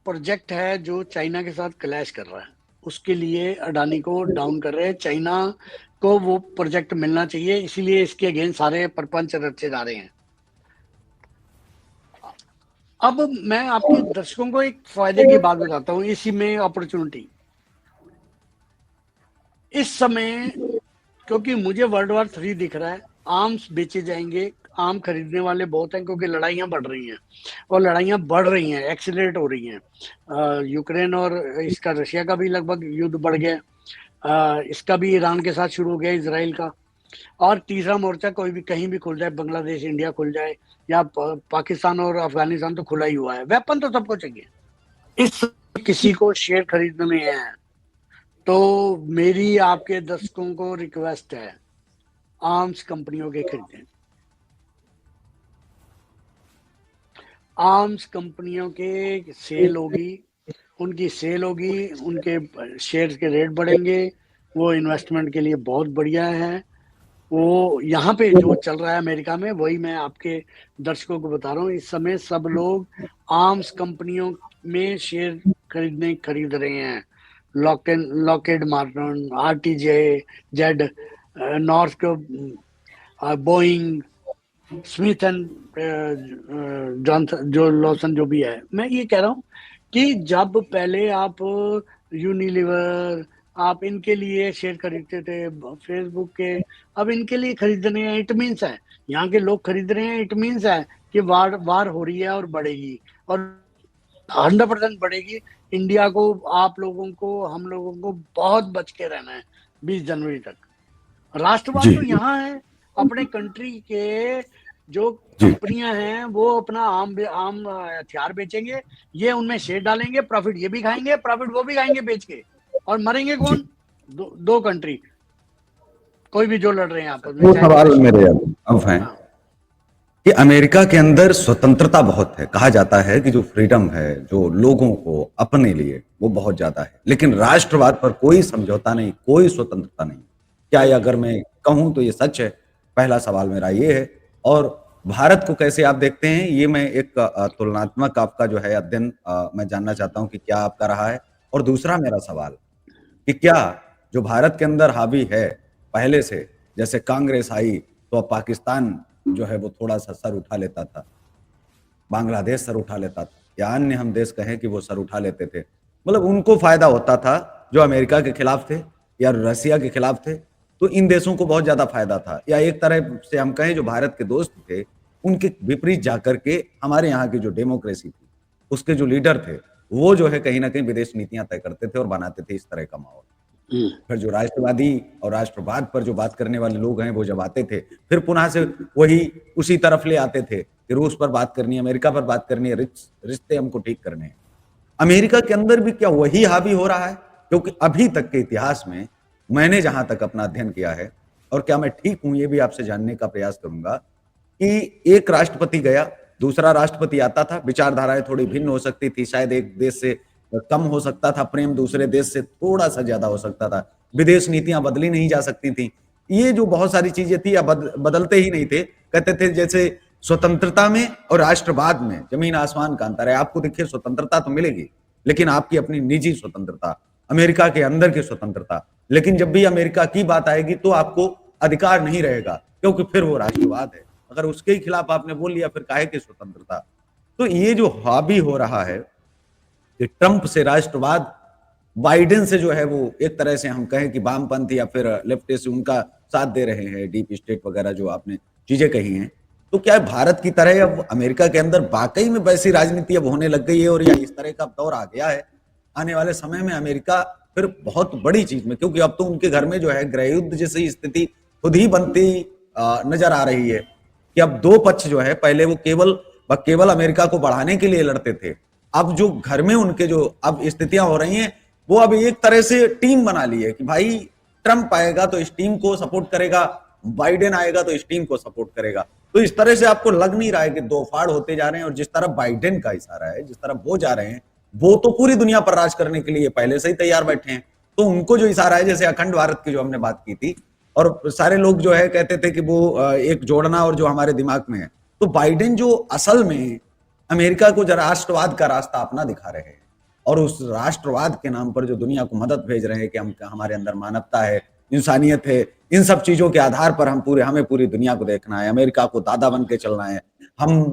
Speaker 2: प्रोजेक्ट है जो चाइना के साथ क्लैश कर रहा है, उसके लिए अडानी को डाउन कर रहे हैं। चाइना को वो प्रोजेक्ट मिलना चाहिए, इसीलिए इसके अगेंस्ट सारे प्रपंच रचे जा रहे हैं। अब मैं आपके दर्शकों को एक फायदे की बात बताता हूँ, इसी में अपॉर्चुनिटी इस समय, क्योंकि मुझे वर्ल्ड वॉर 3 दिख रहा है, आर्म्स बेचे जाएंगे, आर्म खरीदने वाले बहुत हैं, क्योंकि लड़ाइयां बढ़ रही हैं और लड़ाइयां बढ़ रही हैं, एक्सीलरेट हो रही हैं। यूक्रेन और इसका रशिया का भी लगभग युद्ध बढ़ गया, इसका भी ईरान के साथ शुरू हो गया, इसराइल का। और तीसरा मोर्चा कोई भी कहीं भी खुल जाए, बांग्लादेश इंडिया खुल जाए या पाकिस्तान और अफगानिस्तान तो खुला ही हुआ है, वेपन तो सबको चाहिए। इस किसी को शेयर खरीदने है तो मेरी आपके दर्शकों को रिक्वेस्ट है, आर्म्स कंपनियों के खरीदें। आर्म्स कंपनियों के सेल होगी, उनकी सेल होगी, उनके शेयर्स के रेट बढ़ेंगे, वो इन्वेस्टमेंट के लिए बहुत बढ़िया है। वो यहाँ पे जो चल रहा है अमेरिका में, वही मैं आपके दर्शकों को बता रहा हूँ। इस समय सब लोग आर्म्स कंपनियों में शेयर खरीद रहे हैं। लॉकहेड मार्टिन, आरटीजे जेड, north, Boeing, Smith and Johnson, जो लॉसन जो भी है। मैं ये कह रहा हूँ कि जब पहले आप यूनिलीवर, आप इनके लिए शेयर खरीदते थे फेसबुक के, अब इनके लिए खरीद रहे हैं, इट मीन्स है यहाँ के लोग खरीद रहे हैं, इट मीन्स है कि वार हो रही है और बढ़ेगी, और 100% बढ़ेगी। इंडिया को, आप लोगों को, हम लोगों को बहुत बच के रहना है 20 जनवरी तक। राष्ट्रवाद तो यहाँ है, अपने कंट्री के जो कंपनियां हैं वो अपना आम हथियार बेचेंगे, ये उनमें शेयर डालेंगे, प्रॉफिट ये भी खाएंगे, प्रॉफिट वो भी खाएंगे बेच के, और मरेंगे कौन? दो कंट्री, कोई भी जो लड़ रहे हैं आपस में।
Speaker 1: वो सवाल मेरे अब है कि अमेरिका के अंदर स्वतंत्रता बहुत है, कहा जाता है कि जो फ्रीडम है, जो लोगों को अपने लिए, वो बहुत ज्यादा है, लेकिन राष्ट्रवाद पर कोई समझौता नहीं, कोई स्वतंत्रता नहीं। क्या ये अगर मैं कहूं तो ये सच है? पहला सवाल मेरा ये है। और भारत को कैसे आप देखते हैं, ये मैं एक तुलनात्मक आपका जो है अध्ययन मैं जानना चाहता हूं कि क्या आपका रहा है। और दूसरा मेरा सवाल कि क्या जो भारत के अंदर हावी है पहले से, जैसे कांग्रेस आई तो अब पाकिस्तान जो है वो थोड़ा सा सर उठा लेता था, बांग्लादेश सर उठा लेता था, या अन्य हम देश कहें कि वो सर उठा लेते थे, मतलब उनको फायदा होता था जो अमेरिका के खिलाफ थे या रसिया के खिलाफ थे, तो इन देशों को बहुत ज्यादा फायदा था। या एक तरह से हम कहें जो भारत के दोस्त थे उनके विपरीत जाकर के हमारे यहाँ की जो डेमोक्रेसी थी, उसके जो लीडर थे, वो जो है कहीं ना कहीं विदेश नीतियां तय करते थे और बनाते थे इस तरह का माहौल। फिर जो राष्ट्रवादी और राष्ट्रवाद पर जो बात करने वाले लोग हैं वो जब आते थे, फिर पुनः से वही उसी तरफ ले आते थे कि रूस पर बात करनी है, अमेरिका पर बात करनी है, रिश्ते हमको ठीक करने हैं। अमेरिका के अंदर भी क्या वही हावी हो रहा है? क्योंकि अभी तक के इतिहास में मैंने जहां तक अपना अध्ययन किया है, और क्या मैं ठीक हूं ये भी आपसे जानने का प्रयास करूंगा, कि एक राष्ट्रपति गया, दूसरा राष्ट्रपति आता था, विचारधाराएं थोड़ी भिन्न हो सकती थी, शायद एक देश से कम हो सकता था प्रेम, दूसरे देश से थोड़ा सा ज्यादा हो सकता था, विदेश नीतियां बदली नहीं जा सकती थी, ये जो बहुत सारी चीजें थी बदलते ही नहीं थे। कहते थे जैसे स्वतंत्रता में और राष्ट्रवाद में जमीन आसमान का अंतर है। आपको देखिए स्वतंत्रता तो मिलेगी, लेकिन आपकी अपनी निजी स्वतंत्रता, अमेरिका के अंदर की स्वतंत्रता, लेकिन जब भी अमेरिका की बात आएगी तो आपको अधिकार नहीं रहेगा, क्योंकि फिर वो राष्ट्रवाद है। अगर उसके ही खिलाफ आपने बोल लिया फिर काहे की स्वतंत्रता? तो ये जो हावी हो रहा है कि ट्रंप से राष्ट्रवाद, बाइडेन से जो है वो एक तरह से हम कहें कि वामपंथ या फिर लेफ्टिस्ट से उनका साथ दे रहे हैं, डीप स्टेट वगैरह जो आपने चीजें कही हैं, तो क्या भारत की तरह अब अमेरिका के अंदर वाकई में वैसी राजनीति अब होने लग गई है और या इस तरह का दौर आ गया है? आने वाले समय में अमेरिका फिर बहुत बड़ी चीज में, क्योंकि अब तो उनके घर में जो है गृह युद्ध जैसी स्थिति खुद ही बनती नजर आ रही है कि अब दो पक्ष जो है, पहले वो केवल अमेरिका को बढ़ाने के लिए लड़ते थे, अब जो घर में उनके जो अब स्थितियां हो रही हैं, वो अब एक तरह से टीम बना ली है कि भाई ट्रंप आएगा तो इस टीम को सपोर्ट करेगा, बाइडेन आएगा तो इस टीम को सपोर्ट करेगा। तो इस तरह से आपको लग नहीं रहा है कि दो फाड़ होते जा रहे हैं, और जिस तरह बाइडेन का इशारा है, जिस तरह वो जा रहे हैं, वो तो पूरी दुनिया पर राज करने के लिए पहले से ही तैयार बैठे हैं। तो उनको जो इशारा है, जैसे अखंड भारत की जो हमने बात की थी, और सारे लोग जो है कहते थे कि वो एक जोड़ना और जो हमारे दिमाग में है, तो बाइडेन जो असल में अमेरिका को जरा राष्ट्रवाद का रास्ता अपना दिखा रहे हैं, और उस राष्ट्रवाद के नाम पर जो दुनिया को मदद भेज रहे हैं कि हम, हमारे अंदर मानवता है, इंसानियत है, इन सब चीजों के आधार पर हमें पूरी दुनिया को देखना है, अमेरिका को दादा बन के चलना है, हम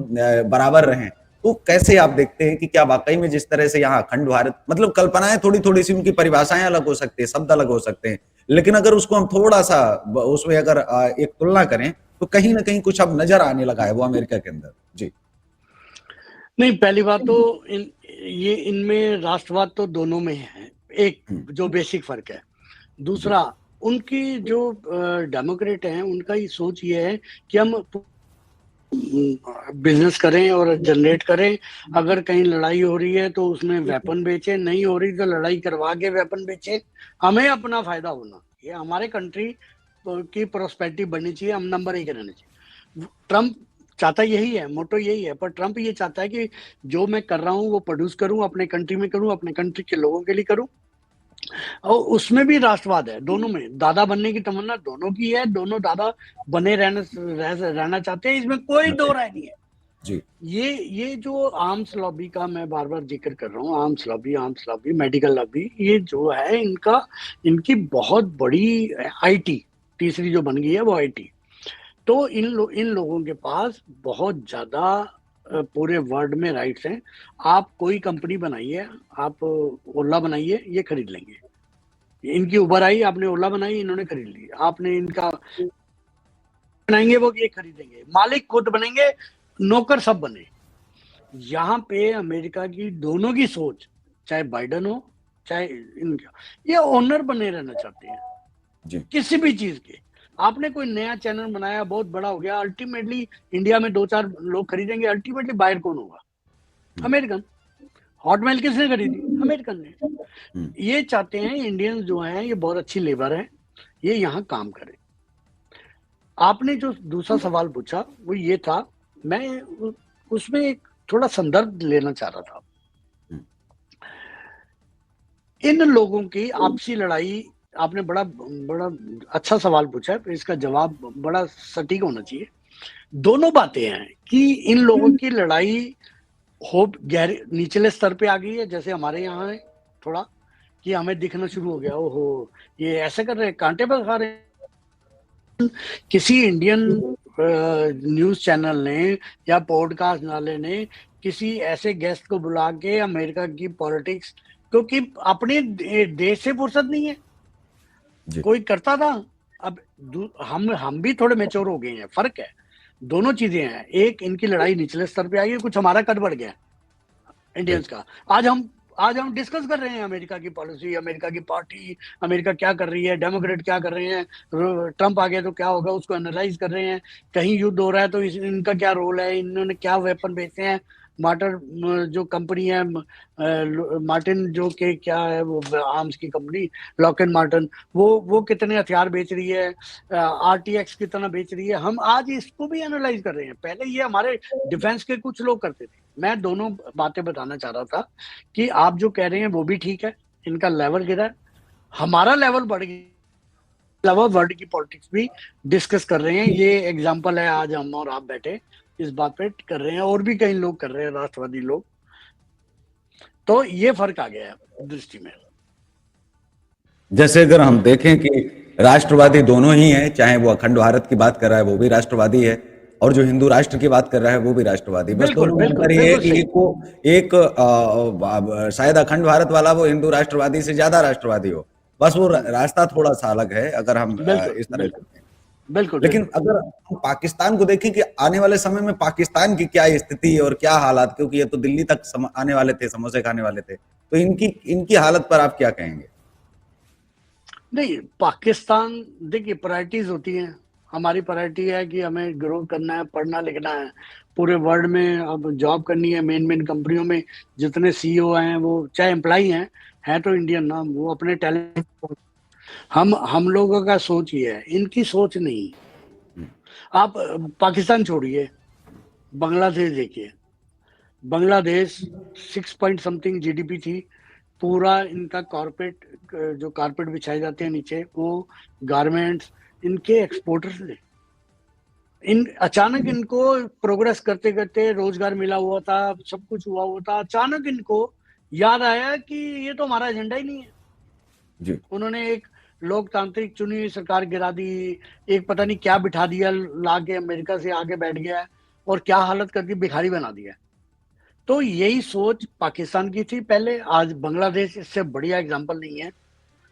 Speaker 1: बराबर रहें। तो कैसे आप देखते हैं कि क्या वाकई में जिस तरह से यहाँ अखंड भारत, मतलब कल्पनाएं थोड़ी थोड़ी सी, उनकी परिभाषाएं अलग हो सकती है, शब्द अलग हो सकते हैं, लेकिन अगर उसको हम थोड़ा सा उसमें अगर एक तुलना करें, तो कहीं ना कहीं कुछ अब नजर आने लगा है वो अमेरिका के अंदर। जी
Speaker 2: नहीं, पहली बात तो ये इनमें राष्ट्रवाद तो दोनों में है, एक जो बेसिक फर्क है। दूसरा, उनकी जो डेमोक्रेट हैं, उनका ये सोच ये है कि हम बिजनेस करें और जनरेट करें। अगर कहीं लड़ाई हो रही है तो उसमें वेपन बेचें, नहीं हो रही तो लड़ाई करवा के वेपन बेचें, हमें अपना फायदा होना, ये हमारे कंट्री की प्रोस्पेरिटी बढ़नी चाहिए, हम नंबर 1 रहना चाहिए। ट्रम्प चाहता यही है, मोटो यही है, पर ट्रम्प ये चाहता है कि जो मैं कर रहा हूँ वो प्रोड्यूस करूँ, अपने कंट्री में करूँ, अपने कंट्री के लोगों के लिए करूँ, और उसमें भी राष्ट्रवाद है। दोनों में दादा बनने की तमन्ना दोनों की है, दोनों दादा बने रहना चाहते हैं, इसमें कोई दो राय नहीं है।
Speaker 1: जी
Speaker 2: ये जो आर्म्स लॉबी का मैं बार बार जिक्र कर रहा हूँ, आर्म्स लॉबी, मेडिकल लॉबी, ये जो है इनकी बहुत बड़ी आईटी, तीसरी जो बन गई है वो आईटी। तो इन लोगों के पास बहुत ज्यादा पूरे वर्ल्ड में राइट्स हैं। आप कोई कंपनी बनाइए, आप ओला बनाइए, ये खरीद लेंगे। इनकी उबर आई, आपने ओला बनाई, इन्होंने खरीद ली। आपने इनका बनाएंगे, वो ये खरीदेंगे। मालिक खुद बनेंगे, नौकर सब बने। यहाँ पे अमेरिका की दोनों की सोच, चाहे बाइडन हो चाहे इनका, ये ओनर बने रहना चाहते हैं
Speaker 1: जी
Speaker 2: किसी भी चीज के। आपने कोई नया चैनल बनाया, बहुत बड़ा हो गया, अल्टीमेटली इंडिया में 2-4 लोग खरीदेंगे, अल्टीमेटली बायर कौन होगा? अमेरिकन। हॉटमेल किसने खरीदी? अमेरिकन ने। ये चाहते हैं इंडियंस जो हैं, ये बहुत अच्छी लेबर है, ये यहाँ काम करें। आपने जो दूसरा सवाल पूछा वो ये था, मैं उसमें एक थोड़ा संदर्भ लेना चाह रहा था। इन लोगों की आपसी लड़ाई, आपने बड़ा बड़ा अच्छा सवाल पूछा है, इसका जवाब बड़ा सटीक होना चाहिए। दोनों बातें हैं कि इन लोगों की लड़ाई हो गहरे निचले स्तर पे आ गई है, जैसे हमारे यहाँ है थोड़ा, कि हमें दिखना शुरू हो गया, ओहो ये ऐसे कर रहे हैं, कांटे पर खा रहे हैं। किसी इंडियन न्यूज चैनल ने या पॉडकास्ट वाले ने किसी ऐसे गेस्ट को बुला के अमेरिका की पॉलिटिक्स, क्योंकि अपने देश से फुर्सत नहीं है, कोई करता था, अब हम भी थोड़े मेच्योर हो गए हैं, फर्क है, दोनों चीजें हैं। एक, इनकी लड़ाई निचले स्तर पे आई है, कुछ हमारा कद बढ़ गया इंडियंस का। आज हम डिस्कस कर रहे हैं अमेरिका की पॉलिसी, अमेरिका की पार्टी, अमेरिका क्या कर रही है, डेमोक्रेट क्या कर रहे हैं, ट्रम्प आ गया तो क्या होगा, उसको एनालाइज कर रहे हैं। कहीं युद्ध हो रहा है तो इनका क्या रोल है, इन्होंने क्या वेपन बेचे हैं। मार्टर जो कंपनी है, मार्टिन जो के क्या है वो आर्म्स की कंपनी, लॉकहेड मार्टिन, वो कितने हथियार बेच रही है, आरटीएक्स कितना बेच रही है, हम आज इसको भी एनालाइज कर रहे हैं। पहले ये हमारे डिफेंस के कुछ लोग करते थे। मैं दोनों बातें बताना चाह रहा था कि आप जो कह रहे हैं वो भी ठीक है, इनका लेवल गिरा है, हमारा लेवल बढ़ गया, अलावा वर्ल्ड की पॉलिटिक्स भी डिस्कस कर रहे हैं। ये एग्जांपल है, आज हम और आप बैठे इस बात पे कर रहे हैं, और भी कई लोग कर रहे हैं, राष्ट्रवादी लोग। तो ये फर्क आ गया है दृष्टि में।
Speaker 1: जैसे अगर हम देखें कि राष्ट्रवादी दोनों ही हैं, चाहे वो अखंड भारत की बात कर रहा है वो भी राष्ट्रवादी है, और जो हिंदू राष्ट्र की बात कर रहा है वो भी राष्ट्रवादी। बस दोनों में अंतर ये है कि एक शायद अखंड भारत वाला वो हिंदू राष्ट्रवादी से ज्यादा राष्ट्रवादी हो, बस वो रास्ता थोड़ा सा अलग है, अगर हम इस तरह से।
Speaker 2: बिल्कुल।
Speaker 1: लेकिन अगर हम पाकिस्तान को देखें कि आने वाले समय में पाकिस्तान की क्या स्थिति और क्या हालात, क्योंकि ये तो दिल्ली तक आने वाले थे, समोसे खाने वाले थे, तो इनकी हालत पर आप क्या कहेंगे?
Speaker 2: नहीं, पाकिस्तान देखिए, प्रायोरिटीज होती हैं। हमारी प्रायोरिटी है कि हमें ग्रो करना है, पढ़ना लिखना है, पूरे वर्ल्ड में अब जॉब करनी है। मेन कंपनियों में जितने सीईओ हैं वो चाहे एम्प्लॉई हैं तो इंडियन ना, वो अपने टैलेंट, हम लोगों का सोच ये है, इनकी सोच नहीं। आप पाकिस्तान छोड़िए, बांग्लादेश देखिए, बांग्लादेश 6 पॉइंट समथिंग जीडीपी थी। पूरा इनका कारपेट, जो कारपेट बिछाए जाते हैं नीचे, वो गारमेंट्स इनके एक्सपोर्टर्स थे। इन अचानक इनको प्रोग्रेस करते करते रोजगार मिला हुआ था, सब कुछ हुआ था, अचानक इनको याद आया कि ये तो हमारा एजेंडा ही नहीं है।
Speaker 1: जी
Speaker 2: उन्होंने एक लोकतांत्रिक चुनी हुई सरकार गिरा दी, एक पता नहीं क्या बिठा दिया ला के, अमेरिका से आगे बैठ गया और क्या हालत करके भिखारी बना दिया। तो यही सोच पाकिस्तान की थी पहले। आज बांग्लादेश इससे बढ़िया एग्जांपल नहीं है।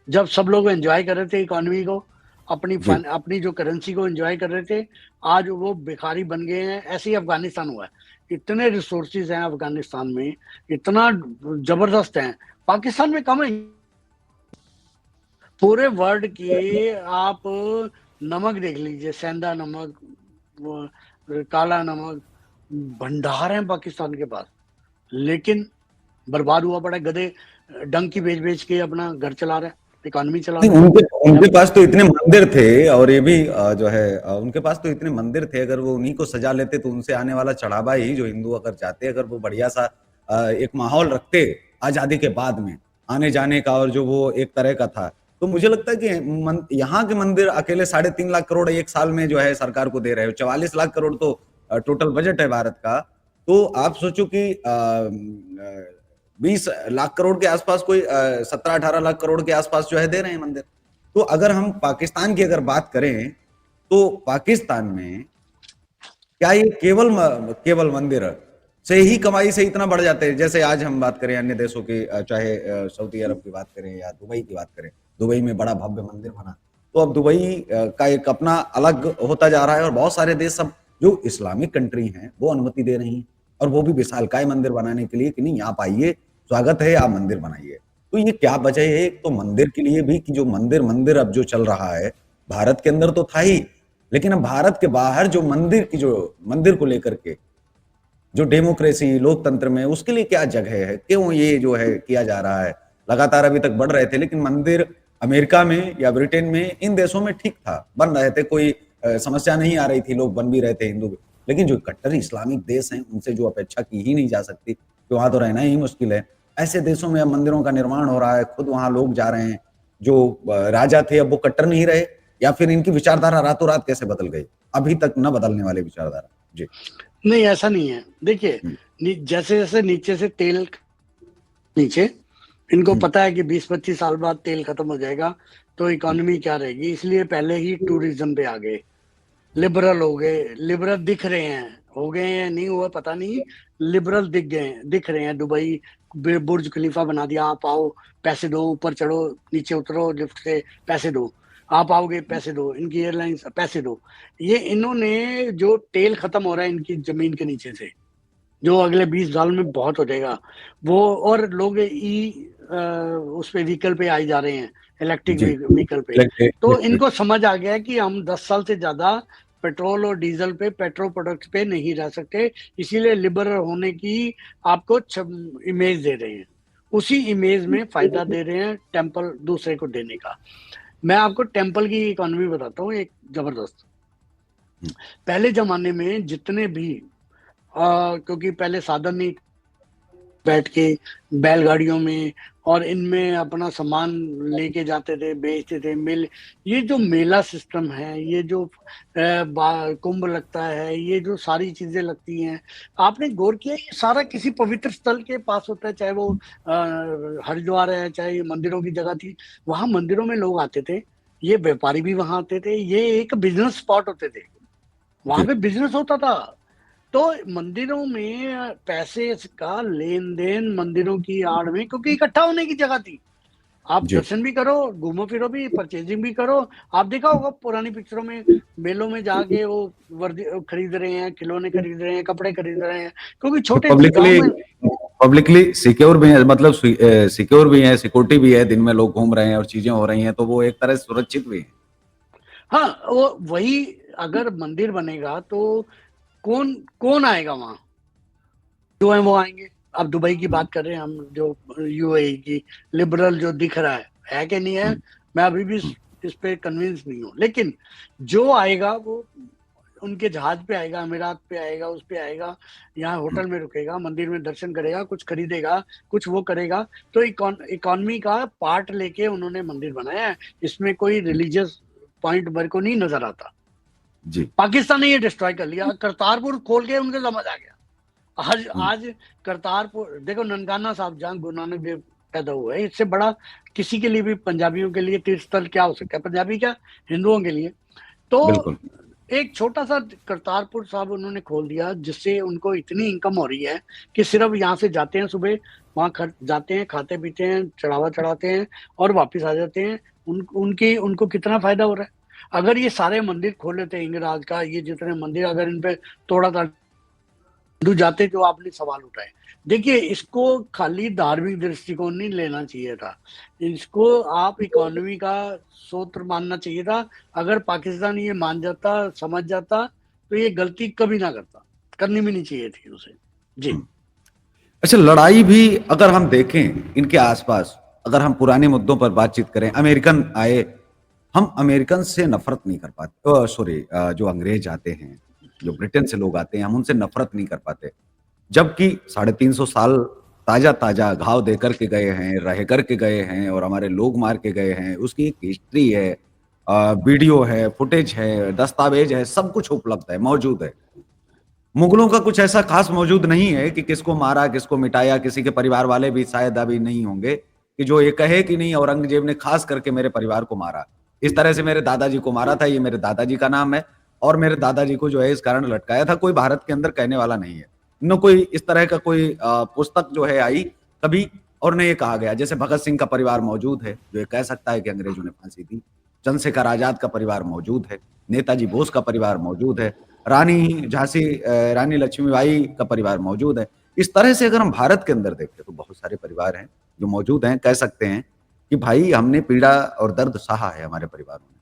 Speaker 2: जब सब लोग एंजॉय कर रहे थे इकोनॉमी को,
Speaker 1: जी
Speaker 2: अपनी जो करेंसी को एंजॉय कर रहे थे, आज वो भिखारी बन गए हैं। ऐसे ही अफगानिस्तान हुआ है। इतने रिसोर्सेज हैं अफगानिस्तान में, इतना जबरदस्त है, पाकिस्तान में कम है। पूरे वर्ल्ड की आप नमक देख लीजिए, सेंधा नमक, काला नमक, भंडार है पाकिस्तान के पास, लेकिन बर्बाद हुआ पड़ा है। गधे डंकी बेच बेच के अपना घर चला रहे हैं, इकोनॉमी चला
Speaker 1: नहीं,
Speaker 2: रहे हैं।
Speaker 1: उनके उनके पास तो इतने मंदिर थे, और ये भी जो है उनके पास तो इतने मंदिर थे, अगर वो उन्हीं को सजा लेते तो उनसे आने वाला चढ़ावा ही, जो हिंदू अगर चाहते, अगर वो बढ़िया सा एक माहौल रखते आजादी के बाद में आने जाने का, और जो वो एक तरह का था, तो मुझे लगता है कि यहाँ के मंदिर अकेले 3.5 लाख करोड़ एक साल में जो है सरकार को दे रहे हो। 44 लाख करोड़ तो टोटल बजट है भारत का। तो आप सोचो कि 20 लाख करोड़ के आसपास, कोई 17-18 लाख करोड़ के आसपास जो है दे रहे हैं मंदिर। तो अगर हम पाकिस्तान की अगर बात करें, तो पाकिस्तान में क्या ये केवल मंदिर से ही कमाई से इतना बढ़ जाते हैं? जैसे आज हम बात करें अन्य देशों की, चाहे सऊदी अरब की बात करें या दुबई की बात करें, दुबई में बड़ा भव्य मंदिर बना, तो अब दुबई का एक अपना अलग होता जा रहा है, और बहुत सारे देश सब जो इस्लामिक कंट्री हैं वो अनुमति दे रही हैं, और वो भी विशालकाय मंदिर बनाने के लिए कि नहीं, आप आइए, स्वागत है, आप मंदिर बनाइए। तो ये क्या वजह है? एक तो मंदिर के लिए भी, कि जो मंदिर मंदिर अब जो चल रहा है, भारत के अंदर तो था ही, लेकिन अब भारत के बाहर जो मंदिर को लेकर के जो डेमोक्रेसी, लोकतंत्र में, उसके लिए क्या जगह है? क्यों ये जो है किया जा रहा है? लगातार अभी तक बढ़ रहे थे, लेकिन मंदिर अमेरिका में या ब्रिटेन में, इन देशों में ठीक था, बन रहे थे, कोई समस्या नहीं आ रही थी, लोग बन भी रहे थे हिंदू। लेकिन जो कट्टर इस्लामिक देश हैं, उनसे जो अपेक्षा की ही नहीं जा सकती, तो वहां तो रहना ही मुश्किल है। ऐसे देशों में अब मंदिरों का निर्माण हो रहा है, खुद वहां लोग जा रहे हैं। जो राजा थे अब वो कट्टर नहीं रहे, या फिर इनकी विचारधारा रातों रात कैसे बदल गई? अभी तक न बदलने वाली विचारधारा। जी
Speaker 2: नहीं, ऐसा नहीं है। देखिए,
Speaker 1: हम्म,
Speaker 2: जैसे जैसे नीचे से तेल, नीचे इनको
Speaker 1: हम्म,
Speaker 2: पता है कि 20-25 साल बाद तेल खत्म हो जाएगा, तो इकोनॉमी क्या रहेगी, इसलिए पहले ही टूरिज्म पे आ गए, लिबरल हो गए। लिबरल दिख रहे हैं, हो गए हैं नहीं हुआ पता नहीं, लिबरल दिख रहे हैं। दुबई बुर्ज खलीफा बना दिया, आप आओ पैसे दो, ऊपर चढ़ो, नीचे उतरो लिफ्ट से, पैसे दो, आप आओगे पैसे दो, इनकी एयरलाइंस पैसे दो। ये इन्होंने, जो तेल खत्म हो रहा है इनकी जमीन के नीचे से, जो अगले 20 साल में बहुत हो जाएगा वो, और लोग उस पे व्हीकल पे आई जा रहे हैं, इलेक्ट्रिक
Speaker 1: जी
Speaker 2: व्हीकल पे। तो
Speaker 1: इलेक्ट्रिक।
Speaker 2: इनको समझ आ गया है कि हम 10 साल से ज्यादा पेट्रोल और डीजल पे, पेट्रोल प्रोडक्ट्स पे नहीं रह सकते, इसीलिए लिबरल होने की आपको इमेज दे रहे हैं। उसी इमेज में फायदा दे रहे हैं टेम्पल दूसरे को देने का। मैं आपको टेम्पल की इकोनॉमी बताता हूँ, एक जबरदस्त। पहले जमाने में जितने भी क्योंकि पहले साधन नहीं, बैठ के बैलगाड़ियों में और इनमें अपना सामान लेके जाते थे, बेचते थे। ये जो मेला सिस्टम है, ये जो कुंभ लगता है, ये जो सारी चीजें लगती हैं, आपने गौर किया ये सारा किसी पवित्र स्थल के पास होता है, चाहे वो हरिद्वार है, चाहे ये मंदिरों की जगह थी, वहां मंदिरों में लोग आते थे, ये व्यापारी भी वहां आते थे, ये एक बिजनेस स्पॉट होते थे, वहां
Speaker 1: जी
Speaker 2: पे बिजनेस होता था। तो मंदिरों में पैसे का लेन देन, मंदिरों की आड़ में, क्योंकि इकट्ठा होने की जगह थी, आप
Speaker 1: जी
Speaker 2: दर्शन भी करो, घूमो फिरो भी, परचेजिंग भी करो। आप देखा होगा पुरानी पिक्चरों में, मेलों में जाके वो वर्दी खरीद रहे हैं, खिलौने खरीद रहे हैं, कपड़े खरीद रहे हैं, क्योंकि छोटे गांव
Speaker 1: पब्लिकली
Speaker 2: में।
Speaker 1: पब्लिकली सिक्योर भी है, मतलब सिक्योर भी है, सिक्योरिटी भी है, दिन में लोग घूम रहे हैं और चीजें हो रही हैं, तो वो एक तरह से सुरक्षित भी है।
Speaker 2: हाँ, वो वही, अगर मंदिर बनेगा तो कौन कौन आएगा वहां? जो है वो आएंगे। अब दुबई की बात कर रहे हैं हम, जो यूएई की, लिबरल जो दिख रहा है कि नहीं है, मैं अभी भी इस पे कन्विंस नहीं हूँ, लेकिन जो आएगा वो उनके जहाज पे आएगा, अमीरात पे आएगा, उस पे आएगा, यहाँ होटल में रुकेगा, मंदिर में दर्शन करेगा, कुछ खरीदेगा, कुछ वो करेगा। तो इकोनॉमी का पार्ट लेके उन्होंने मंदिर बनाया है, इसमें कोई रिलीजियस पॉइंट मेरे को नहीं नजर आता।
Speaker 1: जी
Speaker 2: पाकिस्तान ने ये डिस्ट्रॉय कर लिया, करतारपुर खोल के उनके समझ आ गया। आज करतारपुर देखो, ननकाना साहब जहाँ गुरु नानक देव पैदा हुए, इससे बड़ा किसी के लिए भी, पंजाबियों के लिए तीर्थ स्थल क्या हो सकता है, पंजाबी क्या, हिंदुओं के लिए। तो
Speaker 1: बिल्कुल।
Speaker 2: एक छोटा सा करतारपुर साहब उन्होंने खोल दिया, जिससे उनको इतनी इनकम हो रही है कि सिर्फ यहाँ से जाते हैं सुबह, वहां जाते हैं, खाते पीते हैं, चढ़ावा चढ़ाते हैं और वापस आ जाते हैं। उनको कितना फायदा हो रहा है। अगर ये सारे मंदिर खोल लेते हैं इंगराज का, ये जितने मंदिर अगर इन पे तोड़ा हिंदू जाते, जो आपने सवाल उठाए, देखिए इसको खाली धार्मिक दृष्टिकोण नहीं लेना चाहिए था, इसको आप इकोनॉमी का सूत्र मानना चाहिए था। अगर पाकिस्तान ये मान जाता, समझ जाता, तो ये गलती कभी ना करता, करनी भी नहीं चाहिए थी उसे। जी।
Speaker 1: अच्छा, लड़ाई भी अगर हम देखें इनके आसपास, अगर हम पुराने मुद्दों पर बातचीत करें, अमेरिकन आए, हम अमेरिकन से नफरत नहीं कर पाते, सॉरी, जो अंग्रेज आते हैं, जो ब्रिटेन से लोग आते हैं, हम उनसे नफरत नहीं कर पाते। जबकि 350 साल ताजा ताजा घाव दे करके गए हैं, रह करके गए हैं, और हमारे लोग मार के गए हैं, उसकी एक हिस्ट्री है, वीडियो है, फुटेज है, दस्तावेज है, सब कुछ उपलब्ध है, मौजूद है। मुगलों का कुछ ऐसा खास मौजूद नहीं है कि किसको मारा, किसको मिटाया, किसी के परिवार वाले भी शायद अभी नहीं होंगे कि जो ये कहे कि नहीं औरंगजेब ने खास करके मेरे परिवार को मारा, इस तरह से मेरे दादाजी को मारा था, ये मेरे दादाजी का नाम है, और मेरे दादाजी को जो है इस कारण लटकाया था, कोई भारत के अंदर कहने वाला नहीं है। न कोई इस तरह का कोई पुस्तक जो है आई कभी, और न ये कहा गया। जैसे भगत सिंह का परिवार मौजूद है जो ये कह सकता है कि अंग्रेजों ने फांसी दी, चंद्रशेखर आजाद का परिवार मौजूद है, नेताजी बोस का परिवार मौजूद है, रानी झांसी रानी लक्ष्मीबाई का परिवार मौजूद है। इस तरह से अगर हम भारत के अंदर देखें तो बहुत सारे परिवार हैं जो मौजूद हैं। कह सकते हैं कि भाई हमने पीड़ा और दर्द सहा है, हमारे परिवारों ने,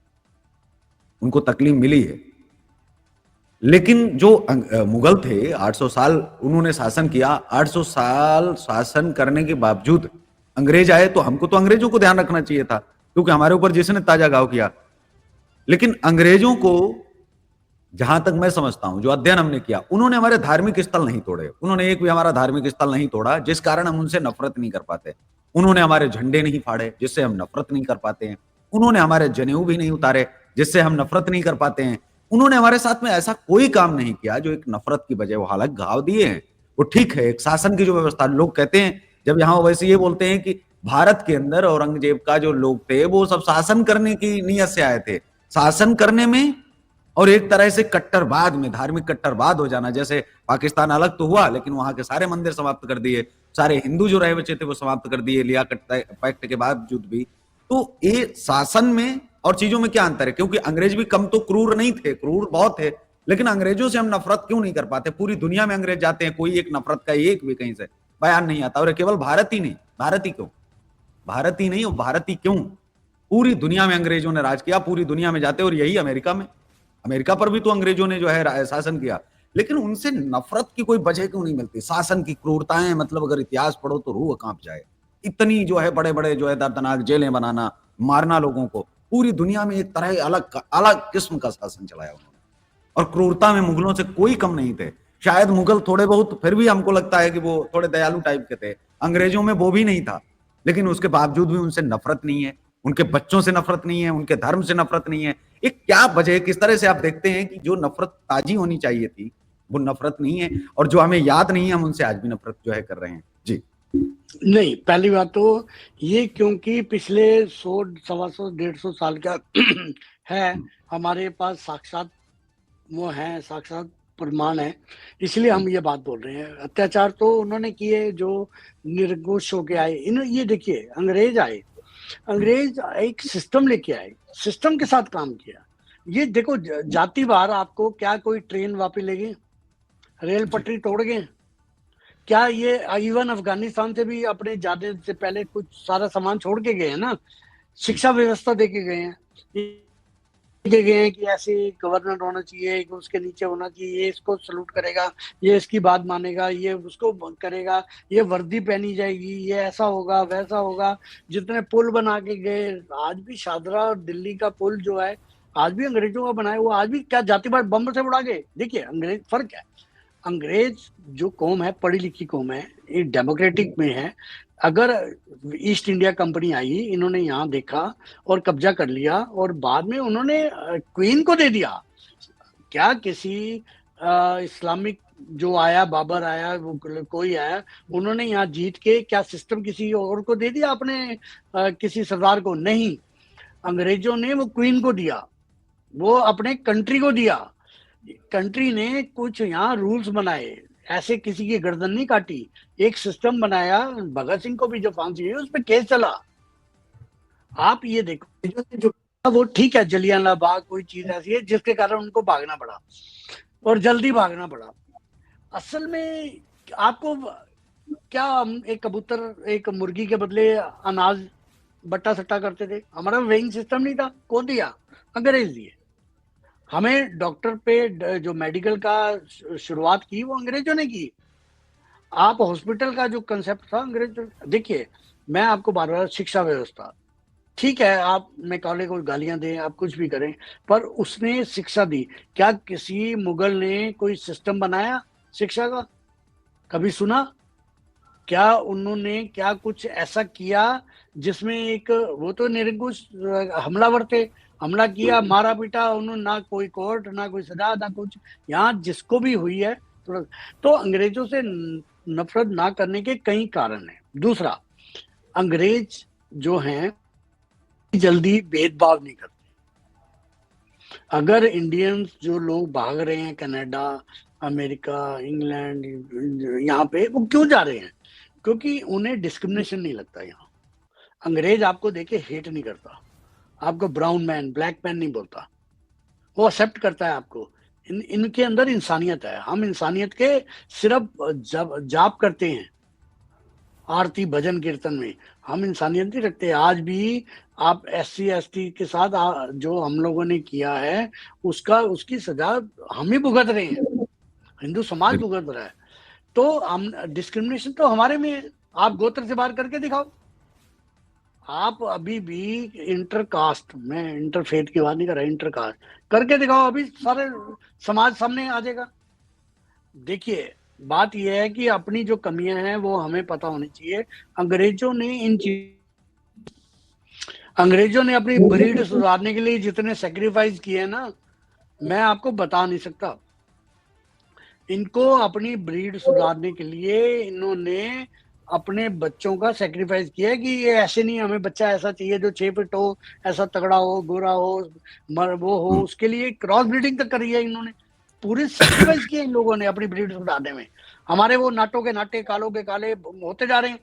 Speaker 1: उनको तकलीफ मिली है। लेकिन जो मुगल थे, 800 साल उन्होंने शासन किया, 800 साल शासन करने के बावजूद अंग्रेज आए, तो हमको तो अंग्रेजों को ध्यान रखना चाहिए था, क्योंकि हमारे ऊपर जिसने ताजा घाव किया। लेकिन अंग्रेजों को, जहां तक मैं समझता हूं, जो अध्ययन हमने किया, उन्होंने हमारे धार्मिक स्थल नहीं तोड़े, उन्होंने एक भी हमारा धार्मिक स्थल नहीं तोड़ा, जिस कारण हम उनसे नफरत नहीं कर पाते। उन्होंने हमारे झंडे नहीं फाड़े, जिससे हम नफरत नहीं कर पाते हैं। उन्होंने हमारे जनेऊ भी नहीं उतारे, जिससे हम नफरत नहीं कर पाते हैं। उन्होंने हमारे साथ में ऐसा कोई काम नहीं किया जो एक नफरत की बजाय, वो हालांकि घाव दिए हैं, वो ठीक है, एक शासन की जो व्यवस्था, लोग कहते हैं जब यहाँ वैसे ये बोलते हैं कि भारत के अंदर औरंगजेब का जो लोग थे वो सब शासन करने की नीयत से आए थे, शासन करने में और एक तरह से कट्टरवाद में, धार्मिक कट्टरवाद हो जाना। जैसे पाकिस्तान अलग तो हुआ, लेकिन वहां के सारे मंदिर समाप्त कर दिए, सारे हिंदू जो रहे बचे थे वो समाप्त कर दिए लियाकत पैक्ट के बावजूद भी। तो ये शासन में और चीजों में क्या अंतर है? क्योंकि अंग्रेज भी कम तो क्रूर नहीं थे, क्रूर बहुत थे, लेकिन अंग्रेजों से हम नफरत क्यों नहीं कर पाते? पूरी दुनिया में अंग्रेज जाते हैं, कोई एक नफरत का एक भी कहीं से बयान नहीं आता। और केवल भारत ही नहीं, भारत ही क्यों, भारत ही नहीं और भारत ही क्यों, पूरी दुनिया में अंग्रेजों ने राज किया, पूरी दुनिया में जाते। और यही अमेरिका में, अमेरिका पर भी तो अंग्रेजों ने जो है शासन किया, लेकिन उनसे नफरत की कोई वजह क्यों नहीं मिलती? शासन की क्रूरताएं, मतलब अगर इतिहास पढ़ो तो रूह कांप जाए। इतनी जो है बड़े बड़े जो है दर्दनाक जेलें बनाना, मारना लोगों को, पूरी दुनिया में एक तरह अलग अलग किस्म का शासन चलाया उन्होंने। और क्रूरता में मुगलों से कोई कम नहीं थे। शायद मुगल थोड़े बहुत, फिर भी हमको लगता है कि वो थोड़े दयालु टाइप के थे, अंग्रेजों में वो भी नहीं था, लेकिन उसके बावजूद भी उनसे नफरत नहीं है, उनके बच्चों से नफरत नहीं है, उनके धर्म से नफरत नहीं है। एक क्या वजह है? किस तरह से आप देखते हैं कि जो नफरत ताजी होनी चाहिए थी वो नफरत नहीं है, और जो हमें याद नहीं है हम उनसे आज भी नफरत जो है कर रहे हैं? जी
Speaker 2: नहीं, पहली बात तो ये, क्योंकि पिछले 100, 125, 150 साल का है, हमारे पास साक्षात वो है, साक्षात प्रमाण है, इसलिए हम ये बात बोल रहे हैं। अत्याचार तो उन्होंने किए जो निर्घुष होके आए। इन ये देखिए, अंग्रेज आए, अंग्रेज एक सिस्टम लेके आए, सिस्टम के साथ काम किया। ये देखो, जातिवार आपको क्या कोई ट्रेन वापस ले गए, रेल पटरी तोड़ गए क्या? ये इवन अफगानिस्तान से भी अपने जाने से पहले कुछ सारा सामान छोड़ के गए हैं ना, शिक्षा व्यवस्था दे के गए हैं, के गए हैं कि ऐसे गवर्नर होना चाहिए, उसके नीचे होना चाहिए, ये इसको सलूट करेगा, ये इसकी बात मानेगा, ये उसको करेगा, ये वर्दी पहनी जाएगी, ये ऐसा होगा, वैसा होगा। जितने पुल बना के गए, आज भी शादरा और दिल्ली का पुल जो है आज भी अंग्रेजों का बनाया हुआ, आज भी क्या जातिवाद बम से उड़ा गए? देखिए अंग्रेज, फर्क है, अंग्रेज जो कौम है, पढ़ी लिखी कौम है, ये डेमोक्रेटिक में है। अगर ईस्ट इंडिया कंपनी आई, इन्होंने यहाँ देखा और कब्जा कर लिया और बाद में उन्होंने क्वीन को दे दिया। क्या किसी इस्लामिक जो आया, बाबर आया, वो कोई आया, उन्होंने यहाँ जीत के क्या सिस्टम किसी और को दे दिया अपने किसी सरदार को? नहीं, अंग्रेजों ने वो क्वीन को दिया, वो अपने कंट्री को दिया। कंट्री ने कुछ यहाँ रूल्स बनाए, ऐसे किसी की गर्दन नहीं काटी, एक सिस्टम बनाया। भगत सिंह को भी जो फांसी हुई उस पर केस चला। आप ये देखो, जो वो ठीक है, जलियांवाला बाग कोई चीज ऐसी है जिसके कारण उनको भागना पड़ा और जल्दी भागना पड़ा। असल में आपको क्या, हम एक कबूतर, एक मुर्गी के बदले अनाज बट्टा सट्टा करते थे? हमारा वेइंग सिस्टम नहीं था, कौन दिया? अंग्रेज दिए हमें। डॉक्टर पे जो मेडिकल का शुरुआत की वो अंग्रेजों ने की। आप हॉस्पिटल का जो कंसेप्ट था अंग्रेजों। देखिए मैं आपको बार बार, शिक्षा व्यवस्था ठीक है, आप मैकाले को गालियां दें, आप कुछ भी करें, पर उसने शिक्षा दी। क्या किसी मुगल ने कोई सिस्टम बनाया शिक्षा का? कभी सुना? क्या उन्होंने क्या कुछ ऐसा किया जिसमें एक, वो तो निरंकुश हमलावर थे, हमला किया, मारा पीटा उन्होंने, ना कोई कोर्ट, ना कोई सजा, ना कुछ। यहाँ जिसको भी हुई है तो अंग्रेजों से नफरत ना करने के कई कारण हैं। दूसरा, अंग्रेज जो हैं जल्दी भेदभाव नहीं करते। अगर इंडियंस जो लोग भाग रहे हैं कनाडा, अमेरिका, इंग्लैंड, यहाँ पे वो क्यों जा रहे हैं? क्योंकि उन्हें डिस्क्रिमिनेशन नहीं लगता। यहाँ अंग्रेज आपको देखे हेट नहीं करता, आपको ब्राउन मैन, ब्लैक मैन नहीं बोलता, वो एक्सेप्ट करता है आपको। इनके अंदर इंसानियत है। हम इंसानियत के सिर्फ जाप करते हैं, आरती भजन कीर्तन में, हम इंसानियत नहीं रखते। आज भी आप SC ST के साथ जो हम लोगों ने किया है उसकी सजा हम ही भुगत रहे हैं, हिंदू समाज भुगत रहा है। तो हम, डिस्क्रिमिनेशन तो हमारे में है। आप गोत्र से बाहर करके दिखाओ। आप अभी भी इंटर कास्ट, मैं इंटरफेथ की बात नहीं कर रहा, इंटर कास्ट करके दिखाओ, अभी सारे समाज सामने आ जाएगा। देखिए बात यह है कि अपनी जो कमियां हैं वो हमें पता होनी चाहिए। अंग्रेजों ने अपनी ब्रीड सुधारने के लिए जितने सेक्रीफाइस किए ना, मैं आपको बता नहीं सकता। इनको अपनी ब्रीड सुधारने के लिए इन्होंने अपने बच्चों का सेक्रीफाइस किया है कि ये ऐसे नहीं, हमें बच्चा ऐसा चाहिए जो 6 फीट हो, ऐसा तगड़ा हो, गोरा हो, वो हो, उसके लिए क्रॉस ब्रीडिंग तक करी है इन्होंने। पूरे सेक्रीफाइस किए इन लोगों ने अपनी ब्रीड सुधारने में। हमारे वो नाटों के नाटे, कालों के काले होते जा रहे हैं,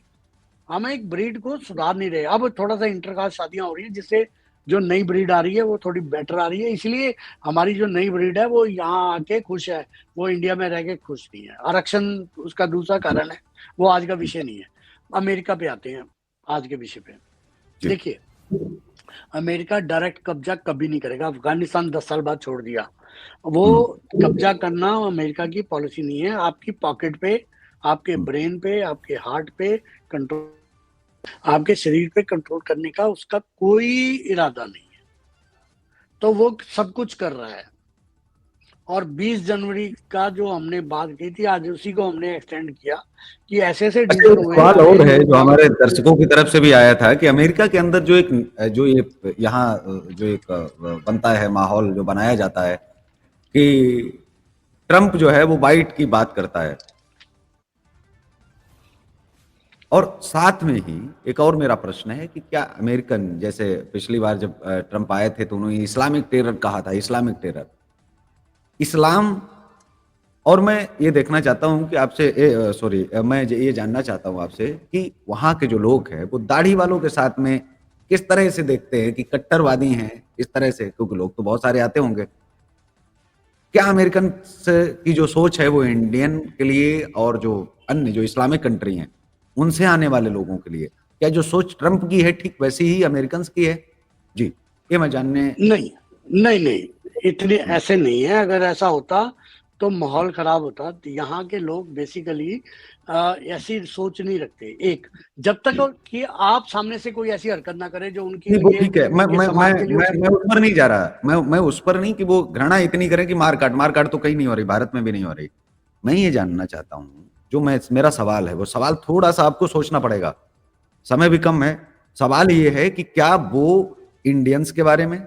Speaker 2: हमें एक ब्रीड को सुधार नहीं रहे। अब थोड़ा सा इंटरकास्ट शादियां हो रही है जिससे जो नई ब्रीड आ रही है वो थोड़ी बेटर आ रही है, इसलिए हमारी जो नई ब्रीड है वो यहाँ आके खुश है, वो इंडिया में रह के खुश नहीं है। आरक्षण उसका दूसरा कारण है, वो आज का विषय नहीं है। अमेरिका पे आते हैं, आज के विषय पे। देखिए अमेरिका डायरेक्ट कब्जा कभी नहीं करेगा। अफगानिस्तान 10 साल बाद छोड़ दिया, वो कब्जा करना अमेरिका की पॉलिसी नहीं है। आपकी पॉकेट पे, आपके ब्रेन पे, आपके हार्ट पे कंट्रोल, आपके शरीर पे कंट्रोल करने का उसका कोई इरादा नहीं है। तो वो सब कुछ कर रहा है। और 20 जनवरी का जो हमने बात की थी, आज उसी को हमने एक्सटेंड किया कि ऐसे ऐसे
Speaker 1: अच्छा, सवाल और है जो हमारे दर्शकों की तरफ से भी आया था कि अमेरिका के अंदर जो ये यहाँ जो एक बनता है माहौल, जो बनाया जाता है कि ट्रंप जो है वो वाइट की बात करता है, और साथ में ही एक और मेरा प्रश्न है कि क्या अमेरिकन, जैसे पिछली बार जब ट्रंप आए थे तो उन्होंने इस्लामिक टेरर कहा था, इस्लामिक टेरर, इस्लाम, और मैं ये देखना चाहता हूं कि आपसे, मैं ये जानना चाहता हूं आपसे कि वहां के जो लोग हैं वो दाढ़ी वालों के साथ में किस तरह से देखते हैं कि कट्टरवादी हैं, इस तरह से, क्योंकि लोग तो बहुत सारे आते होंगे। क्या अमेरिकन की जो सोच है वो इंडियन के लिए और जो अन्य जो इस्लामिक कंट्री हैं उनसे आने वाले लोगों के लिए, क्या जो सोच ट्रंप की है ठीक वैसी ही अमेरिकन की है? जी, ये मैं जानने।
Speaker 2: नहीं, इतने ऐसे नहीं है। अगर ऐसा होता तो माहौल खराब होता। तो यहाँ के लोग बेसिकली ऐसी सोच नहीं रखते। एक, जब तक
Speaker 1: जी
Speaker 2: कि आप सामने से कोई ऐसी हरकत ना करे जो उनके
Speaker 1: नहीं वो
Speaker 2: लिए,
Speaker 1: ठीक है,
Speaker 2: उनके समाज के लिए उचित
Speaker 1: मैं
Speaker 2: हो।
Speaker 1: उस पर नहीं जा रहा, मैं उस पर नहीं कि वो घृणा इतनी करें कि मार काट तो कहीं नहीं हो रही, भारत में भी नहीं हो रही। मैं ये जानना चाहता हूँ, जो मैं मेरा सवाल है वो सवाल थोड़ा सा आपको सोचना पड़ेगा, समय भी कम है। सवाल ये है कि क्या वो इंडियंस के बारे में,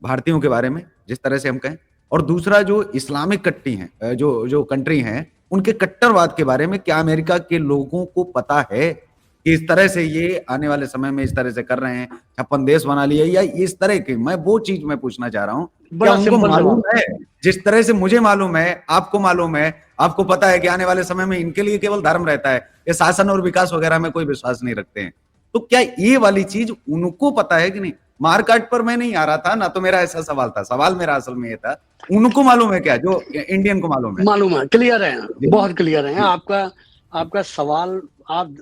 Speaker 1: भारतीयों के बारे में जिस तरह से हम कहें, और दूसरा जो इस्लामिक कट्टी हैं, जो जो कंट्री हैं, उनके कट्टरवाद के बारे में क्या अमेरिका के लोगों को पता है कि इस तरह से ये आने वाले समय में इस तरह से कर रहे हैं, 56 देश बना लिए, या इस तरह के, मैं वो चीज मैं पूछना चाह रहा हूं, क्या
Speaker 2: बड़ा
Speaker 1: उनको
Speaker 2: सिंपल
Speaker 1: मालूम
Speaker 2: सवाल।
Speaker 1: है जिस तरह से मुझे मालूम है, आपको मालूम है, आपको पता है कि आने वाले समय में इनके लिए केवल धर्म रहता है, ये शासन और विकास वगैरह में कोई विश्वास नहीं रखते हैं। तो क्या ये वाली चीज उनको पता है कि नहीं? मारकाट पर मैं नहीं आ रहा था ना, तो मेरा ऐसा सवाल था, सवाल मेरा असल में ये था, उनको मालूम है क्या जो इंडियन को मालूम है?
Speaker 2: मालूम है, क्लियर है,
Speaker 1: जी
Speaker 2: बहुत क्लियर है
Speaker 1: जी
Speaker 2: आपका। आपका सवाल आप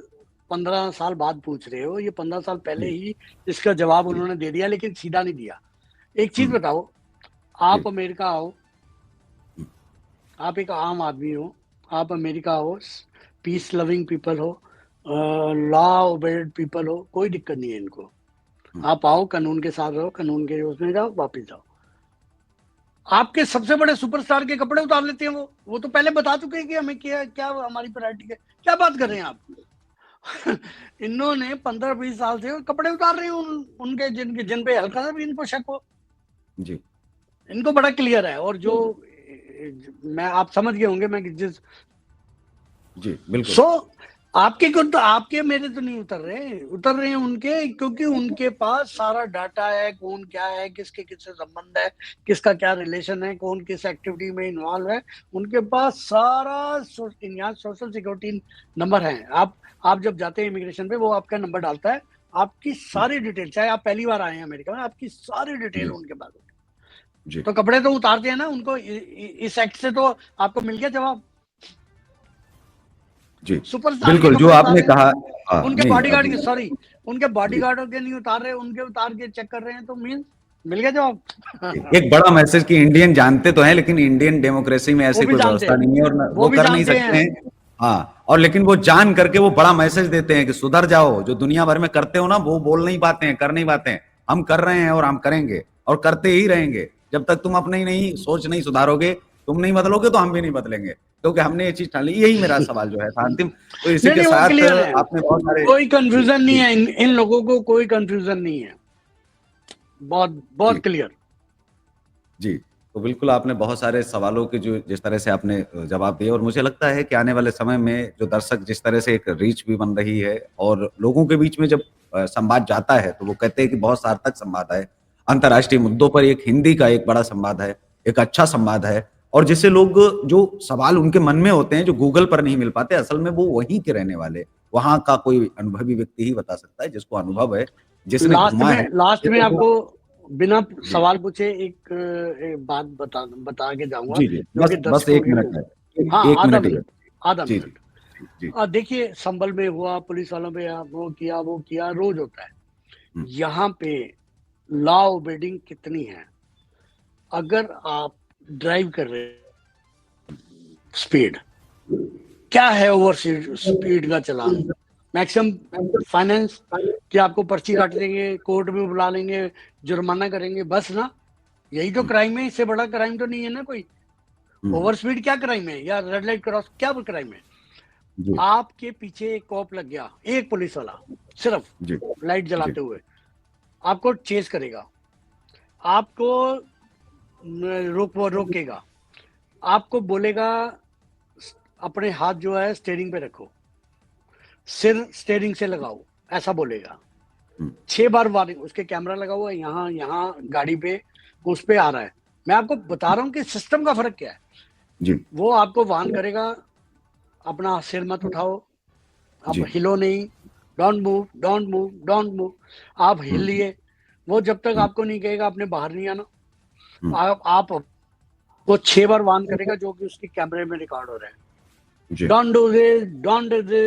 Speaker 2: 15 साल बाद पूछ रहे हो, ये 15 साल पहले
Speaker 1: जी
Speaker 2: ही इसका जवाब
Speaker 1: जी
Speaker 2: उन्होंने दे दिया, लेकिन सीधा नहीं दिया। एक चीज
Speaker 1: हम्म,
Speaker 2: बताओ,
Speaker 1: जी
Speaker 2: आप अमेरिका आओ,
Speaker 1: हम्म,
Speaker 2: आप एक आम आदमी हो, आप अमेरिका हो, पीस लविंग पीपल हो, लॉ ओबेड पीपल हो, कोई दिक्कत नहीं है इनको।
Speaker 1: हम्म,
Speaker 2: आप आओ, कानून के साथ रहो, कानून के उसमें जाओ, वापिस जाओ। आपके सबसे बड़े सुपरस्टार के कपड़े उतार लेते हैं वो तो पहले बता चुके हैं कि हमें क्या क्या हमारी प्रायोरिटी है। क्या बात कर रहे हैं आप? इन्होंने 15-20 साल से कपड़े उतार रहे हैं उनके जिन पे हल्का सा भी इनको शक हो।
Speaker 1: जी
Speaker 2: इनको बड़ा क्लियर है। और जो मैं, आप समझ गए होंगे मैं जिस,
Speaker 1: जी बिल्कुल
Speaker 2: सो आपके को तो, आपके मेरे तो नहीं उतर रहे हैं उनके, क्योंकि उनके पास सारा डाटा है, कौन क्या है, किसके किससे संबंध है, किसका क्या रिलेशन है, कौन किस एक्टिविटी में इन्वॉल्व है। उनके पास सारा यहाँ सोशल सिक्योरिटी नंबर है। आप जब जाते हैं इमिग्रेशन पे, वो आपका नंबर डालता है, आपकी
Speaker 1: हम्म,
Speaker 2: सारी डिटेल, चाहे आप पहली बार आए हैं अमेरिका में, आपकी सारी डिटेल
Speaker 1: जी
Speaker 2: उनके पास होती
Speaker 1: जी
Speaker 2: है। तो कपड़े तो उतारते हैं ना उनको, इस एक्ट से तो आपको मिल गया जवाब।
Speaker 1: जी
Speaker 2: सुपरस्टार के
Speaker 1: बिल्कुल जो
Speaker 2: कपड़े उतार
Speaker 1: आपने
Speaker 2: रहे हैं,
Speaker 1: कहा। हाँ
Speaker 2: उनके
Speaker 1: नहीं
Speaker 2: बॉडीगार्ड
Speaker 1: अभी
Speaker 2: के, सॉरी, उनके
Speaker 1: जी
Speaker 2: बॉडीगार्डों के नहीं उतार रहे, उनके उतार के चेक कर रहे हैं, तो मीन मिल गया जवाब।
Speaker 1: एक बड़ा मैसेज कि इंडियन जानते तो हैं, लेकिन इंडियन डेमोक्रेसी में
Speaker 2: वो
Speaker 1: ऐसी
Speaker 2: भी
Speaker 1: कोई
Speaker 2: जानते
Speaker 1: व्यवस्था
Speaker 2: हैं,
Speaker 1: नहीं है और
Speaker 2: वो
Speaker 1: वो
Speaker 2: भी
Speaker 1: कर नहीं
Speaker 2: जानते
Speaker 1: सकते
Speaker 2: हैं।
Speaker 1: हैं। हाँ, और लेकिन वो जान करके वो बड़ा मैसेज देते हैं कि सुधर जाओ, जो दुनिया भर में करते हो ना वो बोल नहीं पाते हैं, कर नहीं पाते हैं। हम कर रहे हैं और हम करेंगे और करते ही रहेंगे जब तक तुम अपनी नहीं सोच नहीं सुधारोगे, तुम नहीं बदलोगे तो हम भी नहीं बदलेंगे, क्योंकि हमने ये चीज ठान ली। यही मेरा सवाल जो है था अंतिम। तो इसी
Speaker 2: नहीं
Speaker 1: के
Speaker 2: नहीं, वो
Speaker 1: साथ
Speaker 2: क्लियर है,
Speaker 1: आपने बहुत सारे।
Speaker 2: कोई
Speaker 1: जी
Speaker 2: कंफ्यूजन नहीं
Speaker 1: जी
Speaker 2: है, इन लोगों को कोई कंफ्यूजन नहीं है। बहुत बहुत
Speaker 1: जी
Speaker 2: क्लियर।
Speaker 1: जी, तो बिल्कुल आपने बहुत सारे सवालों के जो जिस तरह से आपने जवाब दिए, और मुझे लगता है कि आने वाले समय में जो दर्शक जिस तरह से एक रीच भी बन रही है, और लोगों के बीच में जब संवाद जाता है तो वो कहते हैं कि बहुत सार्थक संवाद है। अंतर्राष्ट्रीय मुद्दों पर एक हिंदी का एक बड़ा संवाद है, एक अच्छा संवाद है, और जिससे लोग, जो सवाल उनके मन में होते हैं जो गूगल पर नहीं मिल पाते, असल में वो वहीं के रहने वाले, वहाँ का कोई अनुभवी व्यक्ति ही बता सकता है, जिसको अनुभव है, जिसने घूमा है।
Speaker 2: लास्ट में
Speaker 1: देखो,
Speaker 2: आपको बिना
Speaker 1: जी
Speaker 2: सवाल पूछे एक बात बता के जाऊंगा,
Speaker 1: जी जी,
Speaker 2: जो कि
Speaker 1: बस
Speaker 2: दर्शकों
Speaker 1: एक
Speaker 2: के
Speaker 1: मिनट
Speaker 2: लिए।
Speaker 1: है,
Speaker 2: हाँ,
Speaker 1: एक
Speaker 2: आधा
Speaker 1: मिनट ही है।
Speaker 2: मिनट, आधा
Speaker 1: जी जी
Speaker 2: मिनट।
Speaker 1: जी
Speaker 2: देखिए, संभल में हुआ, पुलिस वालों पे वो किया, रोज होता है।
Speaker 1: हम्म,
Speaker 2: यहाँ पे लॉ ओबेडिंग कितनी है? अगर आप ड्राइव कर रहे हैं, स्पीड क्या है, ओवर स्पीड का चलान, मैक्सिमम फाइनेंस, कि आपको पर्ची काट देंगे, कोर्ट में बुला लेंगे, जुर्माना करेंगे, बस ना। यही तो
Speaker 1: हम्म,
Speaker 2: क्राइम है, इससे बड़ा क्राइम तो नहीं है ना कोई।
Speaker 1: हम्म,
Speaker 2: ओवर स्पीड क्या क्राइम है, या रेड लाइट क्रॉस क्या क्राइम है?
Speaker 1: जी
Speaker 2: आपके पीछे एक कॉप लग गया, एक पुलिस वाला, सिर्फ
Speaker 1: जी
Speaker 2: लाइट
Speaker 1: जी
Speaker 2: जलाते हुए आपको चेस करेगा, आपको रोकेगा, आपको बोलेगा अपने हाथ जो है स्टेयरिंग पे रखो, सिर स्टेयरिंग से लगाओ, ऐसा बोलेगा।
Speaker 1: हम्म,
Speaker 2: 6 बार वार्निंग, उसके कैमरा लगा हुआ है यहाँ यहाँ गाड़ी पे, उस पे आ रहा है। मैं आपको बता रहा हूँ कि सिस्टम का फर्क क्या है।
Speaker 1: जी
Speaker 2: वो आपको वार्न करेगा, अपना सिर मत उठाओ, आप
Speaker 1: जी
Speaker 2: हिलो नहीं, don't move, don't move, don't move. आप हिल
Speaker 1: हम्म,
Speaker 2: लिए, वो जब तक
Speaker 1: हम्म,
Speaker 2: आपको नहीं कहेगा आपने बाहर नहीं आना,
Speaker 1: हम्म,
Speaker 2: आप वो 6 बार वार्न करेगा, जो कि उसके कैमरे में रिकॉर्ड हो रहा है।
Speaker 1: जी
Speaker 2: don't do this, don't do this.